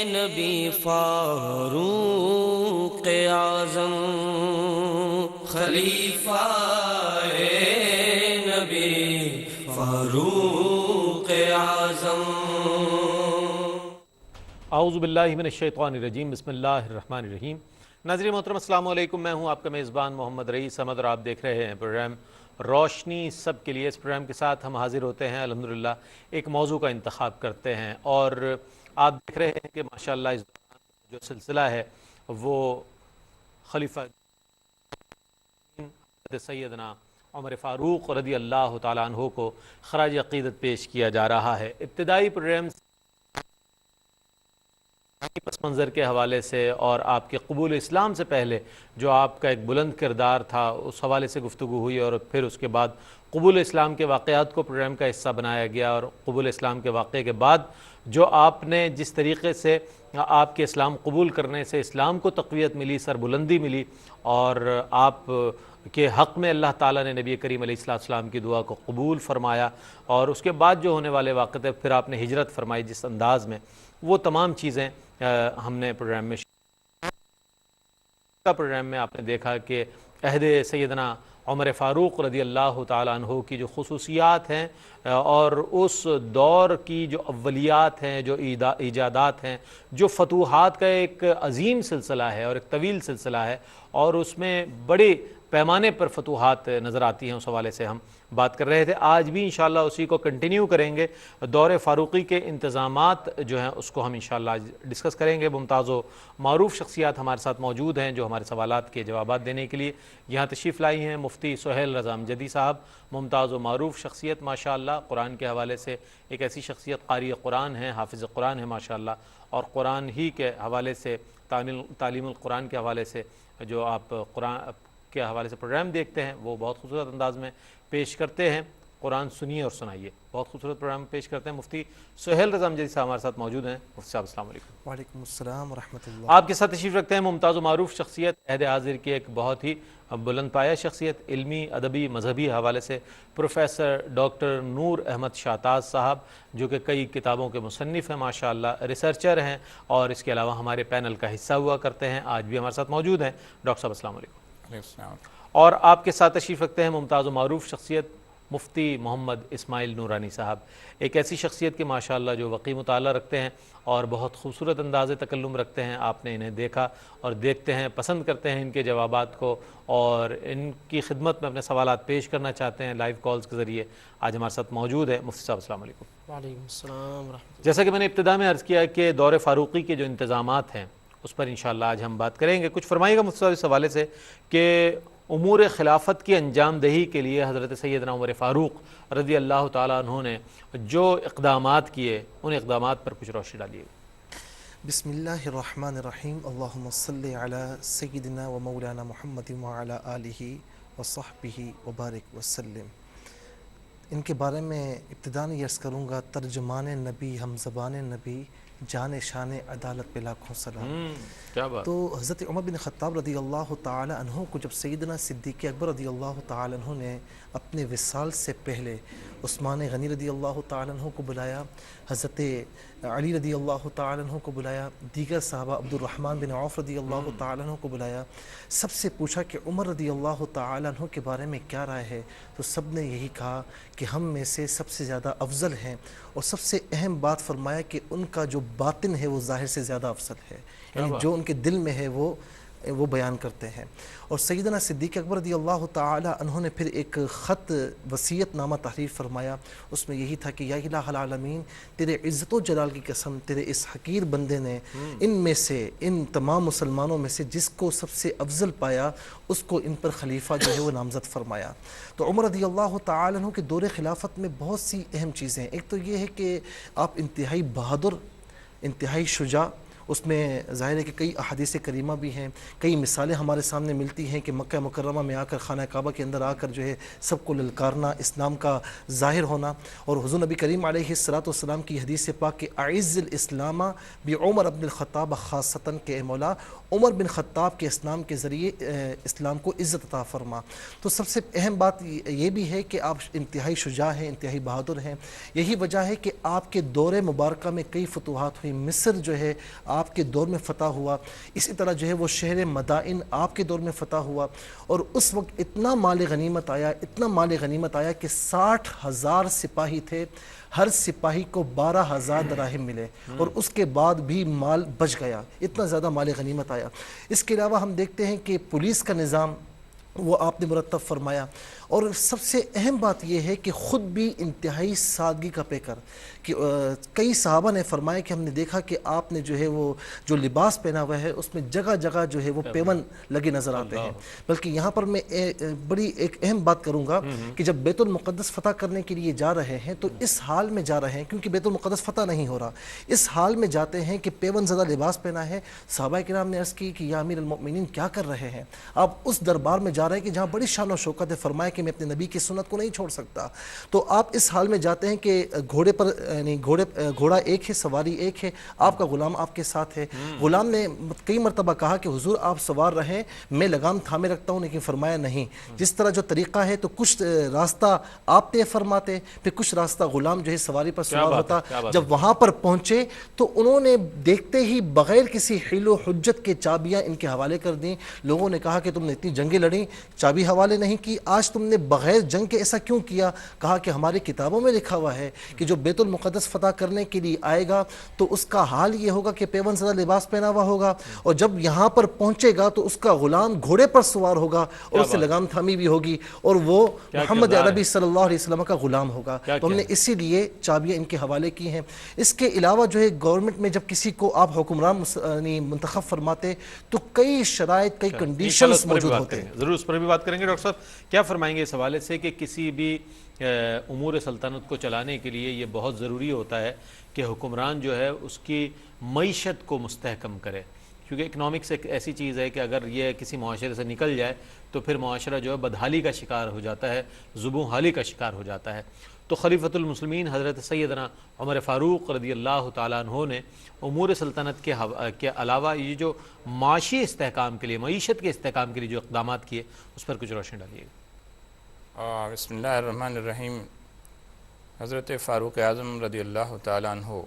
نبی فاروق اعظم خلیفہ نبی فاروق اعظم۔ اعوذ باللہ من الشیطان الرجیم، بسم اللہ الرحمن الرحیم۔ ناظرین محترم السلام علیکم، میں ہوں آپ کا میزبان محمد رئیس احمد اور آپ دیکھ رہے ہیں پروگرام روشنی سب کے لیے۔ اس پروگرام کے ساتھ ہم حاضر ہوتے ہیں، الحمدللہ ایک موضوع کا انتخاب کرتے ہیں، اور آپ دیکھ رہے ہیں کہ ماشاءاللہ اس دوران جو سلسلہ ہے وہ خلیفہ سیدنا عمر فاروق رضی اللہ تعالیٰ عنہ کو خراج عقیدت پیش کیا جا رہا ہے۔ ابتدائی پروگرام پس منظر کے حوالے سے اور آپ کے قبول اسلام سے پہلے جو آپ کا ایک بلند کردار تھا اس حوالے سے گفتگو ہوئی، اور پھر اس کے بعد قبول اسلام کے واقعات کو پروگرام کا حصہ بنایا گیا، اور قبول اسلام کے واقعے کے بعد جو آپ نے جس طریقے سے آپ کے اسلام قبول کرنے سے اسلام کو تقویت ملی، سربلندی ملی، اور آپ کے حق میں اللہ تعالیٰ نے نبی کریم علیہ السلام کی دعا کو قبول فرمایا، اور اس کے بعد جو ہونے والے واقعے پھر آپ نے ہجرت فرمائی جس انداز میں، وہ تمام چیزیں ہم نے پروگرام میں آپ نے دیکھا کہ عہد سیدنا عمر فاروق رضی اللہ تعالیٰ عنہ کی جو خصوصیات ہیں اور اس دور کی جو اولیات ہیں، جو ایجادات ہیں، جو فتوحات کا ایک عظیم سلسلہ ہے اور ایک طویل سلسلہ ہے، اور اس میں بڑے پیمانے پر فتوحات نظر آتی ہیں، اس حوالے سے ہم بات کر رہے تھے۔ آج بھی انشاءاللہ اسی کو کنٹینیو کریں گے۔ دور فاروقی کے انتظامات جو ہیں اس کو ہم انشاءاللہ ڈسکس کریں گے۔ ممتاز و معروف شخصیات ہمارے ساتھ موجود ہیں جو ہمارے سوالات کے جوابات دینے کے لیے یہاں تشریف لائی ہیں۔ مفتی سہیل رضا امجدی صاحب، ممتاز و معروف شخصیت ماشاءاللہ، قرآن کے حوالے سے ایک ایسی شخصیت، قاری قرآن ہیں، حافظ قرآن ہیں ماشاءاللہ، اور قرآن ہی کے حوالے سے تعلیم القرآن کے حوالے سے جو آپ قرآن کے حوالے سے پروگرام دیکھتے ہیں وہ بہت خوبصورت انداز میں پیش کرتے ہیں۔ قرآن سنیے اور سنائیے، بہت خوبصورت پروگرام پیش کرتے ہیں۔ مفتی سہیل رضا امجدی صاحب ہمارے ساتھ موجود ہیں۔ مفتی صاحب السلام علیکم۔ وعلیکم السلام ورحمۃ اللہ۔ آپ کے ساتھ تشریف رکھتے ہیں ممتاز و معروف شخصیت، عہد حاضر کی ایک بہت ہی بلند پایہ شخصیت، علمی، ادبی، مذہبی حوالے سے پروفیسر ڈاکٹر نور احمد شاہتاز صاحب، جو کہ کئی کتابوں کے مصنف ہیں ماشاءاللہ، ریسرچر ہیں، اور اس کے علاوہ ہمارے پینل کا حصہ ہوا کرتے ہیں، آج بھی ہمارے ساتھ موجود ہیں۔ ڈاکٹر صاحب السلام علیکم۔ اور آپ کے ساتھ تشریف رکھتے ہیں ممتاز و معروف شخصیت مفتی محمد اسماعیل نورانی صاحب، ایک ایسی شخصیت کے ماشاءاللہ جو وقی مطالعہ رکھتے ہیں اور بہت خوبصورت انداز تکلم رکھتے ہیں۔ آپ نے انہیں دیکھا اور دیکھتے ہیں، پسند کرتے ہیں ان کے جوابات کو، اور ان کی خدمت میں اپنے سوالات پیش کرنا چاہتے ہیں لائیو کالز کے ذریعے۔ آج ہمارے ساتھ موجود ہے مفتی صاحب السلام علیکم۔ وعلیکم السلام ورحمۃ اللہ۔ جیسا کہ میں نے ابتدا میں عرض کیا کہ دور فاروقی کے جو انتظامات ہیں اس پر انشاءاللہ آج ہم بات کریں گے۔ کچھ فرمائیے گا مفتی صاحب اس حوالے سے کہ امور خلافت کی انجام دہی کے لیے حضرت سیدنا عمر فاروق رضی اللہ تعالیٰ عنہ نے جو اقدامات کیے، ان اقدامات پر کچھ روشنی ڈالیے۔ بسم اللہ الرحمن الرحیم، اللہم صلی علی سیدنا و مولانا محمد وعلی آلہ وصحبہ وبارک وسلم۔ ان کے بارے میں ابتداء یہ عرض کروں گا، ترجمان نبی، ہم زبان نبی، جان شان عدالت پہ لاکھوں سلام۔ کیا بات۔ تو حضرت عمر بن خطاب رضی اللہ تعالی عنہ کو جب سیدنا صدیق اکبر رضی اللہ تعالی عنہ نے اپنے وصال سے پہلے عثمان غنی رضی اللہ تعالی عنہ کو بلایا، حضرت علی رضی اللہ تعالی عنہ کو بلایا، دیگر صحابہ عبد الرحمن بن عوف رضی اللہ تعالی عنہ کو بلایا، سب سے پوچھا کہ عمر رضی اللہ تعالی عنہ کے بارے میں کیا رائے ہے، تو سب نے یہی کہا کہ ہم میں سے سب سے زیادہ افضل ہیں، اور سب سے اہم بات فرمایا کہ ان کا جو باطن ہے وہ ظاہر سے زیادہ افضل ہے، یعنی جو ان کے دل میں ہے وہ بیان کرتے ہیں۔ اور سیدنا صدیق اکبر رضی اللہ تعالی عنہ نے پھر ایک خط وصیت نامہ تحریر فرمایا، اس میں یہی تھا کہ یا الہ العالمین، تیرے عزت و جلال کی قسم، تیرے اس حقیر بندے نے ان میں سے، ان تمام مسلمانوں میں سے جس کو سب سے افضل پایا، اس کو ان پر خلیفہ جو ہے وہ نامزد فرمایا۔ تو عمر رضی اللہ تعالی عنہ کے دور خلافت میں بہت سی اہم چیزیں ہیں۔ ایک تو یہ ہے کہ آپ انتہائی بہادر، انتہائی شجاع اس میں ظاہر ہے کہ کئی احادیث کریمہ بھی ہیں، کئی مثالیں ہمارے سامنے ملتی ہیں کہ مکہ مکرمہ میں آ کر خانہ کعبہ کے اندر آ کر جو ہے سب کو للکارنا، اسلام کا ظاہر ہونا، اور حضور نبی کریم علیہ الصلوۃ والسلام کی حدیث پاک کہ اعز الاسلام بعمر بن الخطاب خاصتاً کہ اے مولا عمر بن خطاب کے اسلام کے ذریعے اسلام کو عزت عطا فرما۔ تو سب سے اہم بات یہ بھی ہے کہ آپ انتہائی شجاع ہیں، انتہائی بہادر ہیں، یہی وجہ ہے کہ آپ کے دور مبارکہ میں کئی فتوحات ہوئی، مصر جو ہے آپ کے دور میں فتح ہوا، اسی طرح جو ہے وہ شہر مدائن آپ کے دور میں فتح ہوا، اور اس وقت اتنا مال غنیمت آیا، اتنا مال غنیمت آیا کہ 60,000 سپاہی تھے، ہر سپاہی کو 12,000 دراہم ملے، اور اس کے بعد بھی مال بچ گیا، اتنا زیادہ مال غنیمت آیا۔ اس کے علاوہ ہم دیکھتے ہیں کہ پولیس کا نظام وہ آپ نے مرتب فرمایا، اور سب سے اہم بات یہ ہے کہ خود بھی انتہائی سادگی کا پیکر، کہ کئی صحابہ نے فرمایا کہ ہم نے دیکھا کہ آپ نے جو ہے وہ جو لباس پہنا ہوا ہے اس میں جگہ جگہ جو ہے وہ پیون لگے نظر آتے ہیں۔ بلکہ یہاں پر میں بڑی ایک اہم بات کروں گا کہ جب بیت المقدس فتح کرنے کے لیے جا رہے ہیں تو اس حال میں جا رہے ہیں، کیونکہ بیت المقدس فتح نہیں ہو رہا، اس حال میں جاتے ہیں کہ پیون زدہ لباس پہنا ہے۔ صحابہ کرام نے عرض کی کہ یا امیر المؤمنین کیا کر رہے ہیں؟ آپ اس دربار میں جا رہے ہیں کہ جہاں بڑی شان و شوکت ہے، فرمایا کہ میں اپنے نبی کی سنت کو نہیں چھوڑ سکتا۔ تو آپ اس حال میں جاتے ہیں کہ گھوڑے پر یعنی گھوڑا ایک ہے، سواری ایک ہے، آپ کا غلام آپ کے ساتھ ہے۔ غلام نے کئی مرتبہ کہا کہ حضور آپ سوار رہیں، میں لگام تھامے رکھتا ہوں، لیکن فرمایا نہیں، جس طرح جو طریقہ ہے تو کچھ راستہ آپ طے فرماتے، پھر کچھ راستہ غلام جو ہے سواری پر سوار ہوتا۔ جب وہاں پر پہنچے تو انہوں نے دیکھتے ہی بغیر کسی حیل و حجت کے چابیاں ان کے حوالے کر دیں۔ لوگوں نے کہا کہ تم نے اتنی جنگیں لڑیں، چابی حوالے نہیں کی، آج تم نے بغیر جنگ کے ایسا کیوں کیا؟ کہا کہ ہماری کتابوں میں لکھا ہوا ہے کہ جو بیت المقدس فتح کرنے کے لیے آئے گا تو اس کا حال یہ ہوگا کہ پیون زدہ لباس پہنا ہوا ہوگا، اور جب یہاں پر پہنچے گا تو اس کا غلام گھوڑے پر سوار ہوگا اور اس سے لگام تھامی بھی ہوگی، اور وہ محمد عربی صلی اللہ علیہ وسلم کا غلام ہوگا۔ تو ہم نے اسی لیے چابیاں ان کے حوالے کی ہیں۔ اس کے علاوہ جو ہے گورنمنٹ میں جب کسی کو آپ حکمران منتخب فرماتے تو کئی شرائط، کئی کنڈیشنز موجود ہوتے ہیں۔ ضرور اس پر بھی بات کریں گے۔ ڈاکٹر صاحب کیا فرمائیں گے اس حوالے سے کہ کسی بھی امور سلطنت کو چلانے کے لیے یہ بہت ضروری ہوتا ہے کہ حکمران جو ہے اس کی معیشت کو مستحکم کرے، کیونکہ اکنامکس ایک ایسی چیز ہے کہ اگر یہ کسی معاشرے سے نکل جائے تو پھر معاشرہ جو ہے بدحالی کا شکار ہو جاتا ہے، زبوں حالی کا شکار ہو جاتا ہے۔ تو خلیفۃ المسلمین حضرت سیدنا عمر فاروق رضی اللہ تعالیٰ عنہ نے امور سلطنت کے علاوہ یہ جو معاشی استحکام کے لیے، معیشت کے استحکام کے لیے جو اقدامات کیے اس پر کچھ روشنی ڈالیے گا۔ بسم اللہ الرحمن الرحیم۔ حضرت فاروق اعظم رضی اللہ تعالیٰ عنہ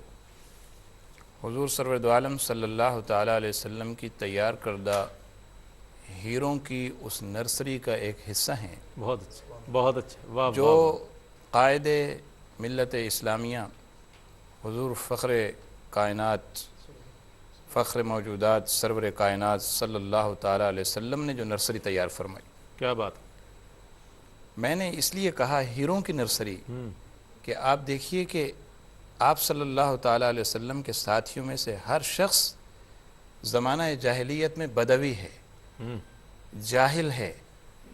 حضور سرور دو عالم صلی اللہ تعالیٰ علیہ وسلم کی تیار کردہ ہیروں کی اس نرسری کا ایک حصہ ہیں، بہت اچھا، بہت اچھا، جو قائد ملت اسلامیہ حضور فخر کائنات، فخر موجودات، سرور کائنات صلی اللہ تعالیٰ علیہ وسلم نے جو نرسری تیار فرمائی۔ کیا بات! میں نے اس لیے کہا ہیروں کی نرسری کہ آپ دیکھیے کہ آپ صلی اللہ تعالیٰ علیہ وسلم کے ساتھیوں میں سے ہر شخص زمانہ جاہلیت میں بدوی ہے، جاہل ہے،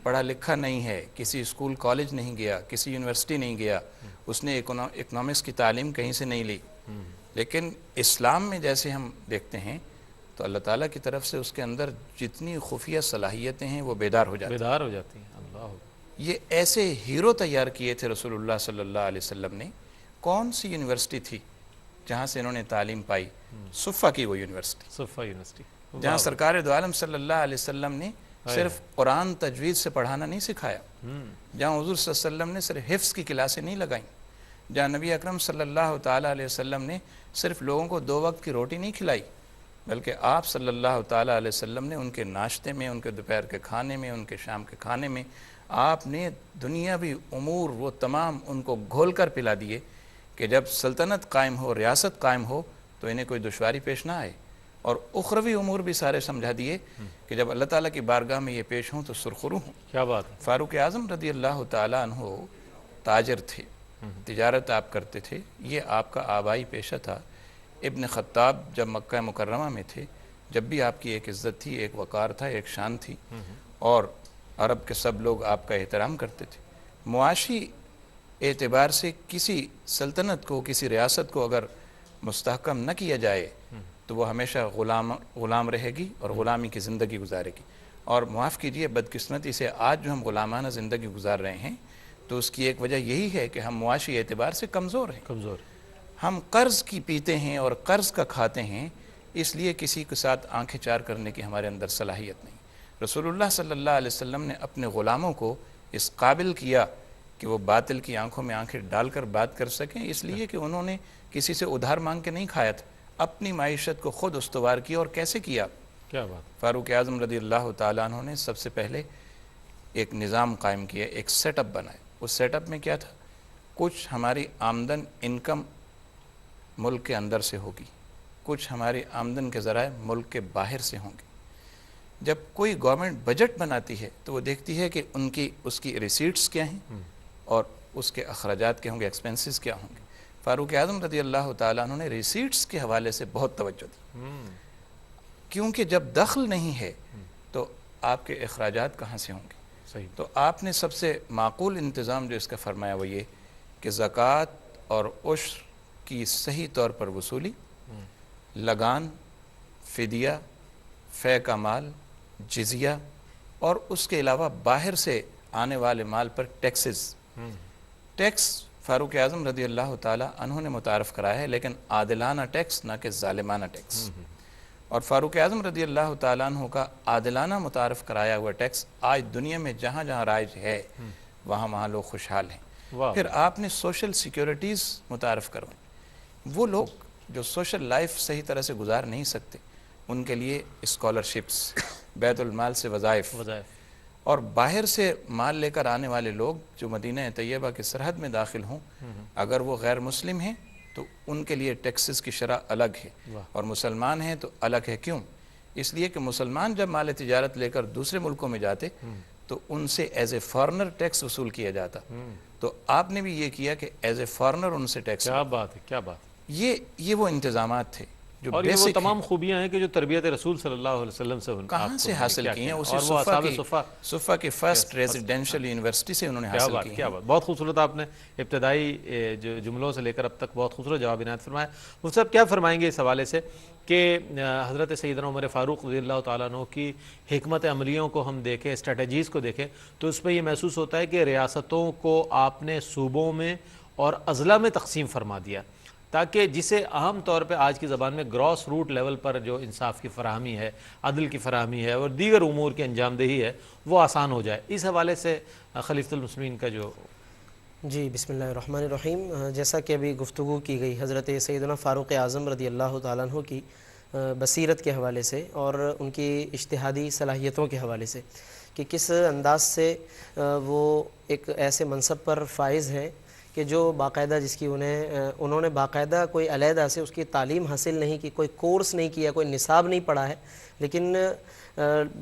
پڑھا لکھا نہیں ہے، کسی اسکول کالج نہیں گیا، کسی یونیورسٹی نہیں گیا، اس نے اکنامکس کی تعلیم کہیں سے نہیں لی، لیکن اسلام میں جیسے ہم دیکھتے ہیں تو اللہ تعالیٰ کی طرف سے اس کے اندر جتنی خفیہ صلاحیتیں ہیں وہ بیدار ہو جاتی ہیں۔ اللہ، یہ ایسے ہیرو تیار کیے تھے رسول اللہ صلی اللہ علیہ وسلم نے۔ کون سی یونیورسٹی تھی جہاں سے انہوں نے تعلیم پائی؟ صفہ کی وہ یونیورسٹی، صفہ یونیورسٹی، جہاں سرکار دو عالم صلی اللہ علیہ وسلم نے صرف قرآن تجوید سے پڑھانا نہیں سکھایا، جہاں حضور صلی اللہ علیہ وسلم نے صرف حفظ کی کلاسیں نہیں لگائیں، جہاں نبی اکرم صلی اللہ تعالیٰ علیہ وسلم نے صرف لوگوں کو 2 وقت کی روٹی نہیں کھلائی، بلکہ آپ صلی اللہ تعالیٰ علیہ وسلم نے ان کے ناشتے میں، ان کے دوپہر کے کھانے میں، ان کے شام کے کھانے میں آپ نے دنیاوی امور وہ تمام ان کو گھول کر پلا دیے کہ جب سلطنت قائم ہو، ریاست قائم ہو تو انہیں کوئی دشواری پیش نہ آئے، اور اخروی امور بھی سارے سمجھا دیے کہ جب اللہ تعالیٰ کی بارگاہ میں یہ پیش ہوں تو سرخرو ہوں۔ کیا بات ہے! فاروق اعظم رضی اللہ تعالیٰ عنہ تاجر تھے، تجارت آپ کرتے تھے، یہ آپ کا آبائی پیشہ تھا۔ ابن خطاب جب مکہ مکرمہ میں تھے، جب بھی آپ کی ایک عزت تھی، ایک وقار تھا، ایک شان تھی، اور عرب کے سب لوگ آپ کا احترام کرتے تھے۔ معاشی اعتبار سے کسی سلطنت کو، کسی ریاست کو اگر مستحکم نہ کیا جائے تو وہ ہمیشہ غلام رہے گی اور غلامی کی زندگی گزارے گی. اور معاف کیجئے، بدقسمتی سے آج جو ہم غلامانہ زندگی گزار رہے ہیں تو اس کی ایک وجہ یہی ہے کہ ہم معاشی اعتبار سے کمزور ہیں. ہم قرض کی پیتے ہیں اور قرض کا کھاتے ہیں، اس لیے کسی کے ساتھ آنکھیں چار کرنے کی ہمارے اندر صلاحیت نہیں. رسول اللہ صلی اللہ علیہ وسلم نے اپنے غلاموں کو اس قابل کیا کہ وہ باطل کی آنکھوں میں آنکھیں ڈال کر بات کر سکیں، اس لیے کہ انہوں نے کسی سے ادھار مانگ کے نہیں کھایا تھا، اپنی معیشت کو خود استوار کیا. اور کیسے کیا؟ کیا بات. فاروق اعظم رضی اللہ تعالیٰ عنہ نے سب سے پہلے ایک نظام قائم کیا، ایک سیٹ اپ بنائے. اس سیٹ اپ میں کیا تھا؟ کچھ ہماری آمدن انکم ملک کے اندر سے ہوگی، کچھ ہماری آمدن کے ذرائع ملک کے باہر سے ہوں گے. جب کوئی گورنمنٹ بجٹ بناتی ہے تو وہ دیکھتی ہے کہ اس کی ریسیٹس کیا ہیں اور اس کے اخراجات کیا ہوں گے، ایکسپنسز کیا ہوں گے. فاروق اعظم رضی اللہ تعالیٰ عنہ نے ریسیٹس کے حوالے سے بہت توجہ دی، کیونکہ جب دخل نہیں ہے تو آپ کے اخراجات کہاں سے ہوں گے. صحیح. تو آپ نے سب سے معقول انتظام جو اس کا فرمایا وہ یہ کہ زکوٰۃ اور عشر کی صحیح طور پر وصولی، لگان، فدیہ، فے کا مال، جزیہ، اور اس کے علاوہ باہر سے آنے والے مال پر ٹیکسز. ٹیکس فاروق اعظم رضی اللہ تعالیٰ عنہ نے متعارف کرایا ہے، لیکن عادلانہ ٹیکس، نہ کہ ظالمانہ ٹیکس. اور فاروق اعظم رضی اللہ تعالیٰ عنہ کا عادلانہ متعارف کرایا ہوا ٹیکس آج دنیا میں جہاں جہاں رائج ہے وہاں لوگ خوشحال ہیں. پھر آپ نے سوشل سیکیورٹیز متعارف کروائیں. وہ لوگ جو سوشل لائف صحیح طرح سے گزار نہیں سکتے ان کے لیے اسکالرشپس، بیت المال سے وظائف، اور باہر سے مال لے کر آنے والے لوگ جو مدینہ طیبہ کی سرحد میں داخل ہوں اگر وہ غیر مسلم ہیں تو ان کے لیے ٹیکسز کی شرح الگ ہے، اور مسلمان ہیں تو الگ ہے. کیوں؟ اس لیے کہ مسلمان جب مال تجارت لے کر دوسرے ملکوں میں جاتے تو ان سے ایز اے فارنر ٹیکس وصول کیا جاتا. تو آپ نے بھی یہ کیا کہ ایز اے فارنر ان سے ٹیکس. کیا بات ہے، کیا بات. یہ وہ انتظامات تھے جو اور یہ وہ تمام خوبیاں ہیں کہ جو تربیت رسول صلی اللہ علیہ وسلم سے کہاں سے حاصل کی ہیں. اسی صفا کی فرسٹ ریزیڈینشل یونیورسٹی سے انہوں نے حاصل کی. کیا بات. بہت خوبصورت آپ نے ابتدائی جملوں سے لے کر اب تک بہت خوبصورت جواب عنایت فرمایا. مفتی صاحب کیا فرمائیں گے اس حوالے سے کہ حضرت سیدنا عمر فاروق رضی اللہ تعالیٰ عنہ کی حکمت عملیوں کو ہم دیکھیں، اسٹریٹجیز کو دیکھیں تو اس میں یہ محسوس ہوتا ہے کہ ریاستوں کو آپ نے صوبوں میں اور اضلاع میں تقسیم فرما دیا تاکہ جسے عام طور پہ آج کی زبان میں گراس روٹ لیول پر جو انصاف کی فراہمی ہے، عدل کی فراہمی ہے اور دیگر امور کی انجام دہی ہے وہ آسان ہو جائے. اس حوالے سے خلیفۃ المسلمین کا جو. جی بسم اللہ الرحمن الرحیم. جیسا کہ ابھی گفتگو کی گئی حضرت سیدنا فاروق اعظم رضی اللہ تعالیٰ عنہ کی بصیرت کے حوالے سے اور ان کی اجتہادی صلاحیتوں کے حوالے سے کہ کس انداز سے وہ ایک ایسے منصب پر فائز ہیں کہ جو باقاعدہ جس کی انہوں نے باقاعدہ کوئی علیحدہ سے اس کی تعلیم حاصل نہیں کی، کوئی کورس نہیں کیا، کوئی نصاب نہیں پڑھا ہے، لیکن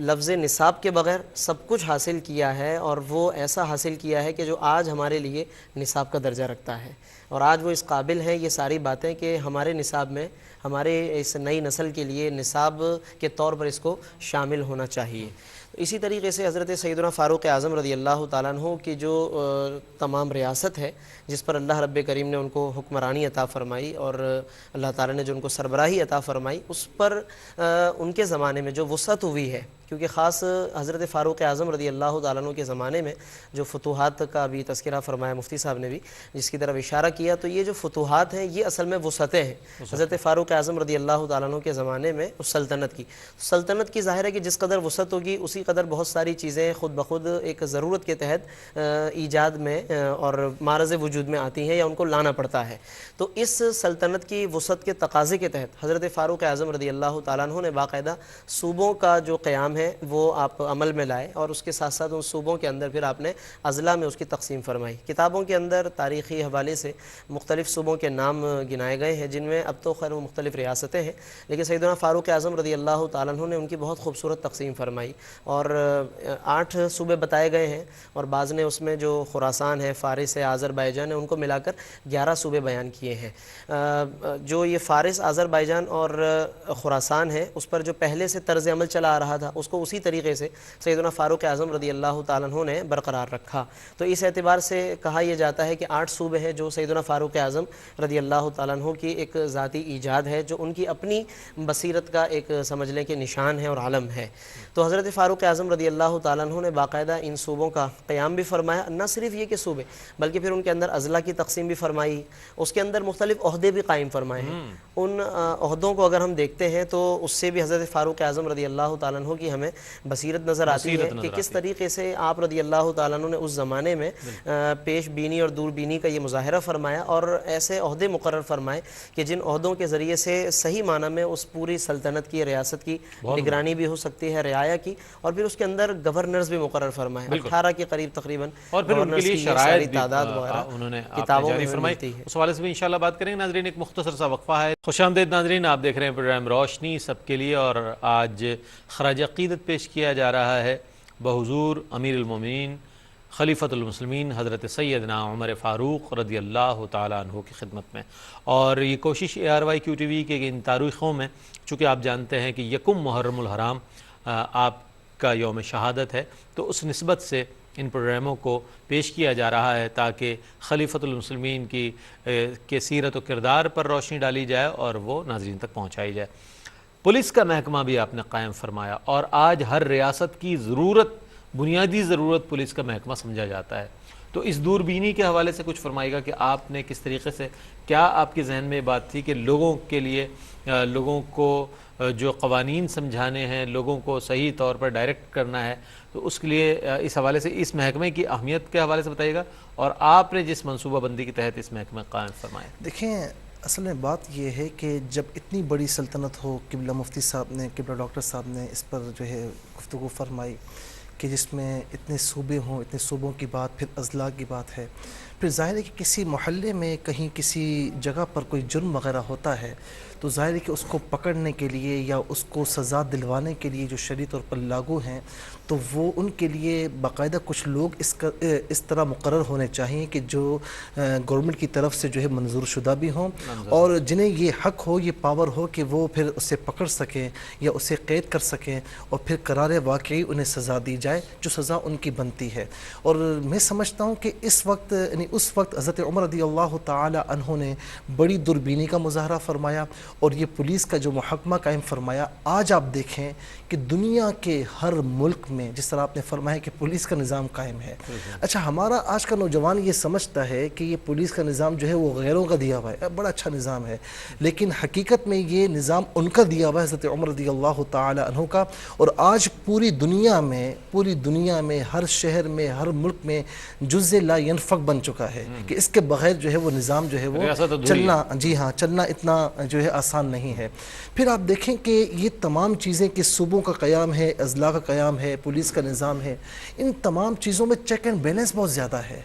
لفظ نصاب کے بغیر سب کچھ حاصل کیا ہے. اور وہ ایسا حاصل کیا ہے کہ جو آج ہمارے لیے نصاب کا درجہ رکھتا ہے. اور آج وہ اس قابل ہیں یہ ساری باتیں کہ ہمارے نصاب میں ہمارے اس نئی نسل کے لیے نصاب کے طور پر اس کو شامل ہونا چاہیے. اسی طریقے سے حضرت سیدنا فاروق اعظم رضی اللہ تعالیٰ عنہ کی جو تمام ریاست ہے جس پر اللہ رب کریم نے ان کو حکمرانی عطا فرمائی اور اللہ تعالیٰ نے جو ان کو سربراہی عطا فرمائی، اس پر ان کے زمانے میں جو وسعت ہوئی ہے، کیونکہ خاص حضرت فاروق اعظم رضی اللہ تعالیٰ عنہ کے زمانے میں جو فتوحات کا بھی تذکرہ فرمایا مفتی صاحب نے بھی، جس کی طرف اشارہ کیا، تو یہ جو فتوحات ہیں یہ اصل میں وسعتیں ہیں. حضرت فاروق اعظم رضی اللہ تعالیٰ عنہ کے زمانے میں اس سلطنت کی ظاہر ہے کہ جس قدر وسعت ہوگی اسی قدر بہت ساری چیزیں خود بخود ایک ضرورت کے تحت ایجاد میں اور معرض وجود میں آتی ہیں یا ان کو لانا پڑتا ہے. تو اس سلطنت کی وسعت کے تقاضے کے تحت حضرت فاروق اعظم رضی اللہ تعالیٰ عنہ نے باقاعدہ صوبوں کا جو قیام ہے وہ آپ عمل میں لائے، اور اس کے ساتھ ساتھ ان صوبوں کے اندر پھر آپ نے اضلاع میں اس کی تقسیم فرمائی. کتابوں کے اندر تاریخی حوالے سے مختلف صوبوں کے نام گنائے گئے ہیں جن میں اب تو خیر وہ مختلف ریاستیں ہیں، لیکن سیدنا فاروق اعظم رضی اللہ تعالیٰ عنہ نے ان کی بہت خوبصورت تقسیم فرمائی اور 8 صوبے بتائے گئے ہیں، اور بعض نے اس میں جو خراسان ہے، فارس ہے، آذربائیجان ہے، ان کو ملا کر 11 صوبے بیان کیے ہیں. جو یہ فارس، آذربائیجان اور خراسان ہے اس پر جو پہلے سے طرز عمل چلا آ رہا تھا اس اس کو اسی طریقے سے سیدنا فاروق اعظم رضی اللہ تعالیٰ عنہ نے برقرار رکھا۔ تو اس اعتبار سے کہا یہ جاتا ہے کہ 8 صوبے ہیں جو سیدنا فاروق اعظم رضی اللہ تعالیٰ عنہ کی ایک ذاتی ایجاد ہے، جو ان کی اپنی بصیرت کا ایک سمجھ لیں کہ نشان ہے اور علم ہے۔ تو حضرت فاروق اعظم رضی اللہ تعالیٰ عنہ نے باقاعدہ ان صوبوں کا قیام بھی فرمایا، نہ صرف یہ کہ صوبے بلکہ پھر ان کے اندر اضلاع کی تقسیم بھی فرمائی، اس کے اندر مختلف عہدے بھی قائم فرمائے ہیں۔ ان عہدوں کو اگر ہم دیکھتے ہیں تو اس سے بھی حضرت فاروق اعظم رضی اللہ تعالیٰ عنہ کی ہمیں بصیرت نظر آتی ہے کہ کس طریقے سے آپ رضی اللہ تعالیٰ عنہ نے اس زمانے میں پیش بینی اور دور بینی کا یہ مظاہرہ فرمایا اور ایسے عہدے مقرر فرمائے کہ جن عہدوں کے ذریعے سے صحیح معنی میں اس پوری سلطنت کی، ریاست کی نگرانی بھی ہو سکتی ہے، رعایا کی، اور پھر اس کے اندر گورنرز بھی مقرر فرمائے، 18 کے قریب تقریباً، اور پھر ان کے لیے شرائط بھی انہوں نے کتابوں جاری فرمائی۔ اس حوالے سے بھی انشاءاللہ بات کریں گے۔ ناظرین ایک مختصر سا وقفہ ہے۔ خوش آمدید ناظرین، آپ دیکھ رہے ہیں پروگرام روشنی سب کے لیے، اور آج خراج عقیدت پیش کیا جا رہا ہے بحضور امیر المومنین خلیفۃ المسلمین حضرت سیدنا عمر فاروق رضی اللہ تعالیٰ عنہ کی خدمت میں۔ اور یہ کوشش ARYQTV کے ان تاریخوں میں، چونکہ آپ جانتے ہیں کہ یکم محرم الحرام آپ کا یوم شہادت ہے، تو اس نسبت سے ان پروگراموں کو پیش کیا جا رہا ہے تاکہ خلیفۃ المسلمین کی سیرت و کردار پر روشنی ڈالی جائے اور وہ ناظرین تک پہنچائی جائے۔ پولیس کا محکمہ بھی آپ نے قائم فرمایا، اور آج ہر ریاست کی ضرورت، بنیادی ضرورت پولیس کا محکمہ سمجھا جاتا ہے۔ تو اس دوربینی کے حوالے سے کچھ فرمائے گا کہ آپ نے کس طریقے سے، کیا آپ کے ذہن میں بات تھی کہ لوگوں کے لیے، لوگوں کو جو قوانین سمجھانے ہیں، لوگوں کو صحیح طور پر ڈائریکٹ کرنا ہے، تو اس کے لیے اس حوالے سے اس محکمے کی اہمیت کے حوالے سے بتائیے گا، اور آپ نے جس منصوبہ بندی کے تحت اس محکمہ قائم فرمایا۔ دیکھیں، اصل میں بات یہ ہے کہ جب اتنی بڑی سلطنت ہو، قبلہ مفتی صاحب نے، قبلہ ڈاکٹر صاحب نے اس پر جو ہے گفتگو فرمائی کہ جس میں اتنے صوبے ہوں، اتنے صوبوں کی بات، پھر اضلاع کی بات ہے، پھر ظاہر ہے کہ کسی محلے میں کہیں کسی جگہ پر کوئی جرم وغیرہ ہوتا ہے تو ظاہر ہے کہ اس کو پکڑنے کے لیے یا اس کو سزا دلوانے کے لیے جو شرعی طور پر لاگو ہیں، تو وہ ان کے لیے باقاعدہ کچھ لوگ اس طرح مقرر ہونے چاہیے کہ جو گورنمنٹ کی طرف سے جو ہے منظور شدہ بھی ہوں، اور جنہیں یہ حق ہو، یہ پاور ہو کہ وہ پھر اسے پکڑ سکیں یا اسے قید کر سکیں، اور پھر قرار واقعی انہیں سزا دی جائے جو سزا ان کی بنتی ہے۔ اور میں سمجھتا ہوں کہ اس وقت، یعنی اس وقت حضرت عمر رضی اللہ تعالی عنہ نے بڑی دوربینی کا مظاہرہ فرمایا اور یہ پولیس کا جو محکمہ قائم فرمایا۔ آج آپ دیکھیں کہ دنیا کے ہر ملک میں جس طرح آپ نے فرمایا کہ پولیس کا نظام قائم ہے، اچھا ہمارا آج کا نوجوان یہ سمجھتا ہے کہ یہ پولیس کا نظام جو ہے وہ غیروں کا دیا ہوا ہے، بڑا اچھا نظام ہے، لیکن حقیقت میں یہ نظام ان کا دیا ہوا ہے، حضرت عمر رضی اللہ تعالی عنہ کا۔ اور آج پوری دنیا میں ہر شہر میں، ہر ملک میں جز لا ينفق بن چکا ہے کہ اس کے بغیر جو ہے وہ نظام جو ہے وہ چلنا، جی ہاں، چلنا اتنا جو ہے آسان نہیں ہے۔ پھر آپ دیکھیں کہ یہ تمام چیزیں کہ صوبوں کا قیام ہے، اضلاع کا قیام ہے، پولیس کا نظام ہے، ان تمام چیزوں میں چیک اینڈ بیلنس بہت زیادہ ہے۔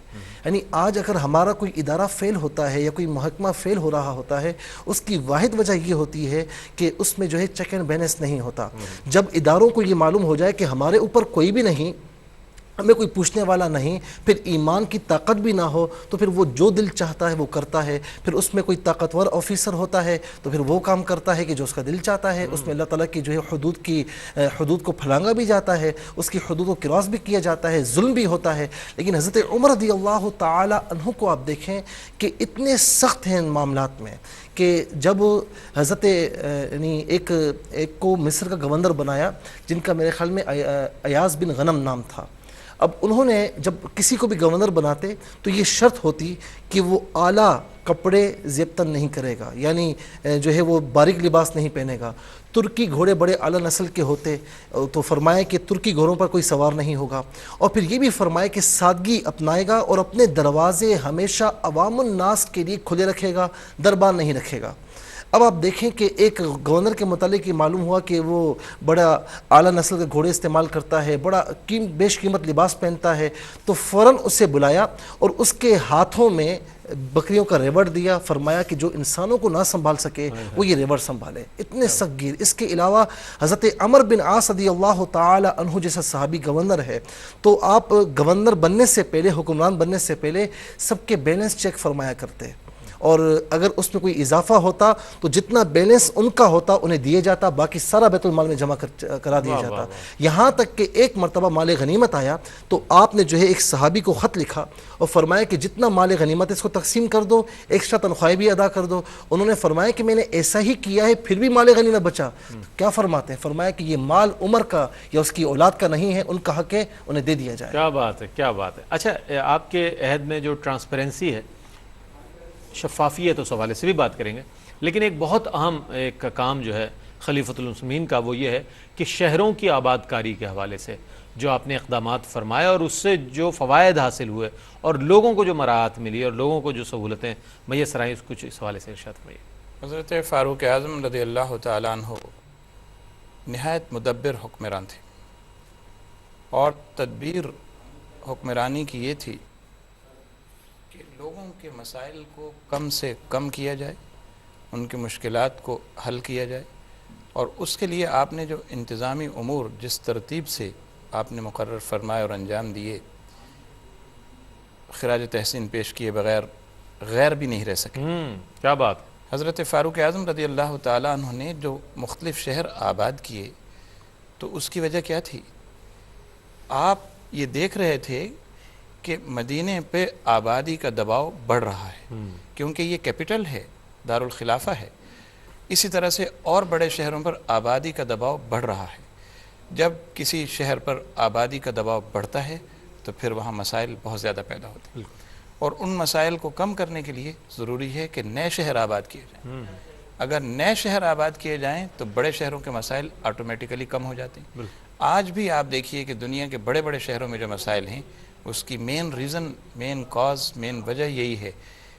یعنی آج اگر ہمارا کوئی ادارہ فیل ہوتا ہے یا کوئی محکمہ فیل ہو رہا ہوتا ہے، اس کی واحد وجہ یہ ہوتی ہے کہ اس میں جو ہے چیک اینڈ بیلنس نہیں ہوتا۔ جب اداروں کو یہ معلوم ہو جائے کہ ہمارے اوپر کوئی بھی نہیں، ہمیں کوئی پوچھنے والا نہیں، پھر ایمان کی طاقت بھی نہ ہو تو پھر وہ جو دل چاہتا ہے وہ کرتا ہے۔ پھر اس میں کوئی طاقتور آفیسر ہوتا ہے تو پھر وہ کام کرتا ہے کہ جو اس کا دل چاہتا ہے، اس میں اللہ تعالیٰ کی جو ہے حدود کو پھلانگا بھی جاتا ہے، اس کی حدود کو کراس بھی کیا جاتا ہے، ظلم بھی ہوتا ہے۔ لیکن حضرت عمر رضی اللہ تعالی عنہ کو آپ دیکھیں کہ اتنے سخت ہیں ان معاملات میں کہ جب حضرت یعنی ایک کو مصر کا گورنر بنایا جن کا میرے خیال میں ایاز بن غنم نام تھا۔ اب انہوں نے جب کسی کو بھی گورنر بناتے تو یہ شرط ہوتی کہ وہ اعلیٰ کپڑے زیبتن نہیں کرے گا، یعنی جو ہے وہ باریک لباس نہیں پہنے گا۔ ترکی گھوڑے بڑے اعلیٰ نسل کے ہوتے تو فرمایا کہ ترکی گھوڑوں پر کوئی سوار نہیں ہوگا، اور پھر یہ بھی فرمایا کہ سادگی اپنائے گا اور اپنے دروازے ہمیشہ عوام الناس کے لیے کھلے رکھے گا، دربار نہیں رکھے گا۔ اب آپ دیکھیں کہ ایک گورنر کے متعلق یہ معلوم ہوا کہ وہ بڑا اعلیٰ نسل کے گھوڑے استعمال کرتا ہے، بڑا بیش قیمت لباس پہنتا ہے، تو فوراً اسے بلایا اور اس کے ہاتھوں میں بکریوں کا ریوڑ دیا، فرمایا کہ جو انسانوں کو نہ سنبھال سکے وہ یہ ریوڑ سنبھالے۔ اتنے سخت گیر۔ اس کے علاوہ حضرت عمر بن عاص رضی اللہ تعالی عنہ جیسا صحابی گورنر ہے، تو آپ گورنر بننے سے پہلے، حکمران بننے سے پہلے سب کے بیلنس چیک فرمایا کرتے، اور اگر اس میں کوئی اضافہ ہوتا تو جتنا بیلنس ان کا ہوتا انہیں دیے جاتا، باقی سارا بیت المال میں جمع کرا دیا جاتا۔ یہاں تک کہ ایک مرتبہ مال غنیمت آیا تو آپ نے جو ہے ایک صحابی کو خط لکھا اور فرمایا کہ جتنا مال غنیمت ہے اس کو تقسیم کر دو، ایکسٹرا تنخواہیں بھی ادا کر دو۔ انہوں نے فرمایا کہ میں نے ایسا ہی کیا ہے پھر بھی مال غنیمت بچا۔ کیا فرماتے ہیں؟ فرمایا کہ یہ مال عمر کا یا اس کی اولاد کا نہیں ہے، ان کا حق ہے، انہیں دے دیا جائے۔ کیا بات ہے، کیا بات ہے۔ اچھا، آپ کے عہد میں جو ٹرانسپیرنسی ہے، شفافیت، اس حوالے سے بھی بات کریں گے، لیکن ایک بہت اہم ایک کام جو ہے خلیفۃ المسلمین کا وہ یہ ہے کہ شہروں کی آباد کاری کے حوالے سے جو آپ نے اقدامات فرمائے اور اس سے جو فوائد حاصل ہوئے اور لوگوں کو جو مراعات ملی اور لوگوں کو جو سہولتیں میسر آئیں، کچھ اس حوالے سے ارشاد فرمائیے۔ حضرت فاروق اعظم رضی اللہ تعالیٰ عنہ نہایت مدبر حکمران تھے، اور تدبیر حکمرانی کی یہ تھی کہ لوگوں کے مسائل کو کم سے کم کیا جائے، ان کی مشکلات کو حل کیا جائے، اور اس کے لیے آپ نے جو انتظامی امور جس ترتیب سے آپ نے مقرر فرمائے اور انجام دیے، خراج تحسین پیش کیے بغیر غیر بھی نہیں رہ سکے۔ کیا بات۔ حضرت فاروق اعظم رضی اللہ تعالیٰ عنہ نے جو مختلف شہر آباد کیے تو اس کی وجہ کیا تھی؟ آپ یہ دیکھ رہے تھے کہ مدینے پہ آبادی کا دباؤ بڑھ رہا ہے، کیونکہ یہ کیپٹل ہے، دارالخلافہ ہے۔ اسی طرح سے اور بڑے شہروں پر آبادی کا دباؤ بڑھ رہا ہے۔ جب کسی شہر پر آبادی کا دباؤ بڑھتا ہے تو پھر وہاں مسائل بہت زیادہ پیدا ہوتے ہیں، اور ان مسائل کو کم کرنے کے لیے ضروری ہے کہ نئے شہر آباد کیے جائیں۔ اگر نئے شہر آباد کیے جائیں تو بڑے شہروں کے مسائل آٹومیٹیکلی کم ہو جاتے ہیں۔ آج بھی آپ دیکھیے کہ دنیا کے بڑے بڑے شہروں میں جو مسائل ہیں، اس کی مین ریزن، مین کاز، مین وجہ یہی ہے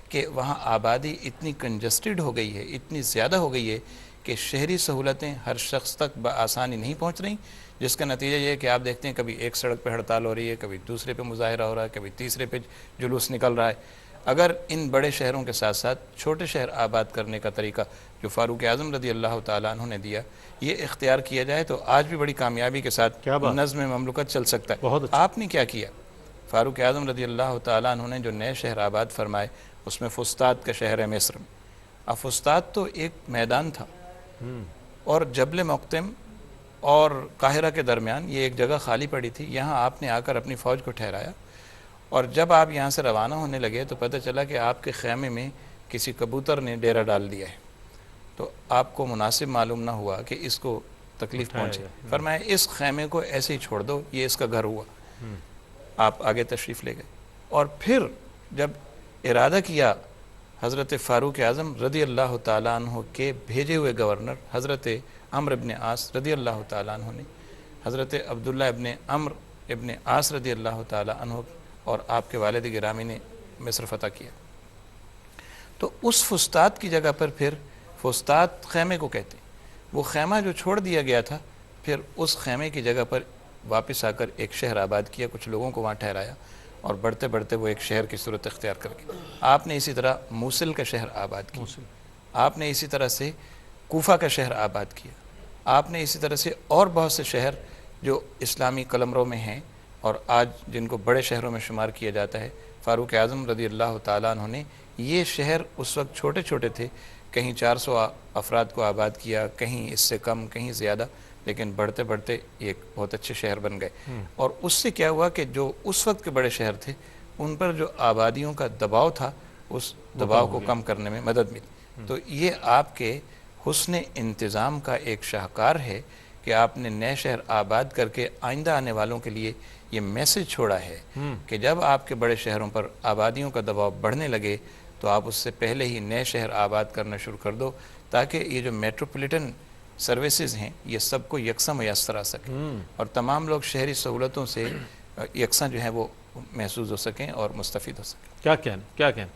کہ وہاں آبادی اتنی کنجسٹڈ ہو گئی ہے، اتنی زیادہ ہو گئی ہے کہ شہری سہولتیں ہر شخص تک بآسانی نہیں پہنچ رہیں، جس کا نتیجہ یہ ہے کہ آپ دیکھتے ہیں کبھی ایک سڑک پہ ہڑتال ہو رہی ہے، کبھی دوسرے پہ مظاہرہ ہو رہا ہے، کبھی تیسرے پہ جلوس نکل رہا ہے۔ اگر ان بڑے شہروں کے ساتھ ساتھ چھوٹے شہر آباد کرنے کا طریقہ جو فاروق اعظم رضی اللہ تعالیٰ عنہ نے دیا، یہ اختیار کیا جائے تو آج بھی بڑی کامیابی کے ساتھ نظم مملکت چل سکتا ہے۔ آپ نے کیا کیا؟ فاروق اعظم رضی اللہ تعالیٰ عنہ نے جو نئے شہر آباد فرمائے، اس میں فسطاط کا شہر ہے مصر میں۔ اب فسطاط تو ایک میدان تھا، اور جبل مقتم اور قاہرہ کے درمیان یہ ایک جگہ خالی پڑی تھی۔ یہاں آپ نے آ کر اپنی فوج کو ٹھہرایا، اور جب آپ یہاں سے روانہ ہونے لگے تو پتہ چلا کہ آپ کے خیمے میں کسی کبوتر نے ڈیرہ ڈال دیا ہے۔ تو آپ کو مناسب معلوم نہ ہوا کہ اس کو تکلیف پہنچے، فرمایا اس خیمے کو ایسے ہی چھوڑ دو، یہ اس کا گھر ہوا۔ آپ آگے تشریف لے گئے، اور پھر جب ارادہ کیا حضرت فاروق اعظم رضی اللہ تعالیٰ عنہ کے بھیجے ہوئے گورنر حضرت عمر ابن عاص رضی اللہ تعالیٰ عنہ نے حضرت عبداللہ ابن عمر ابن عاص رضی اللہ تعالیٰ عنہ اور آپ کے والد گرامی نے مصر فتح کیا، تو اس فسطاط کی جگہ پر پھر فسطاط خیمے کو کہتے ہیں، وہ خیمہ جو چھوڑ دیا گیا تھا، پھر اس خیمے کی جگہ پر واپس آ کر ایک شہر آباد کیا، کچھ لوگوں کو وہاں ٹھہرایا، اور بڑھتے بڑھتے وہ ایک شہر کی صورت اختیار کر کے آپ نے اسی طرح موصل کا شہر آباد کیا، آپ نے اسی طرح سے کوفہ کا شہر آباد کیا، آپ نے اسی طرح سے اور بہت سے شہر جو اسلامی قلمروں میں ہیں اور آج جن کو بڑے شہروں میں شمار کیا جاتا ہے، فاروق اعظم رضی اللہ تعالیٰ عنہ نے یہ شہر اس وقت چھوٹے چھوٹے تھے، کہیں 400 افراد کو آباد کیا، کہیں اس سے کم، کہیں زیادہ، لیکن بڑھتے بڑھتے ایک بہت اچھے شہر بن گئے۔ اور اس سے کیا ہوا کہ جو اس وقت کے بڑے شہر تھے ان پر جو آبادیوں کا دباؤ تھا، اس دباؤ کو کم کرنے میں مدد ملی۔ تو یہ آپ کے حسن انتظام کا ایک شاہکار ہے کہ آپ نے نئے شہر آباد کر کے آئندہ آنے والوں کے لیے یہ میسج چھوڑا ہے کہ جب آپ کے بڑے شہروں پر آبادیوں کا دباؤ بڑھنے لگے تو آپ اس سے پہلے ہی نئے شہر آباد کرنا شروع کر دو، تاکہ یہ جو میٹروپولیٹن سروسز ہیں یہ سب کو یکساں میسر آ سکیں اور تمام لوگ شہری سہولتوں سے یکساں جو ہیں وہ محسوس ہو سکیں اور مستفید ہو سکیں۔ کیا کہنا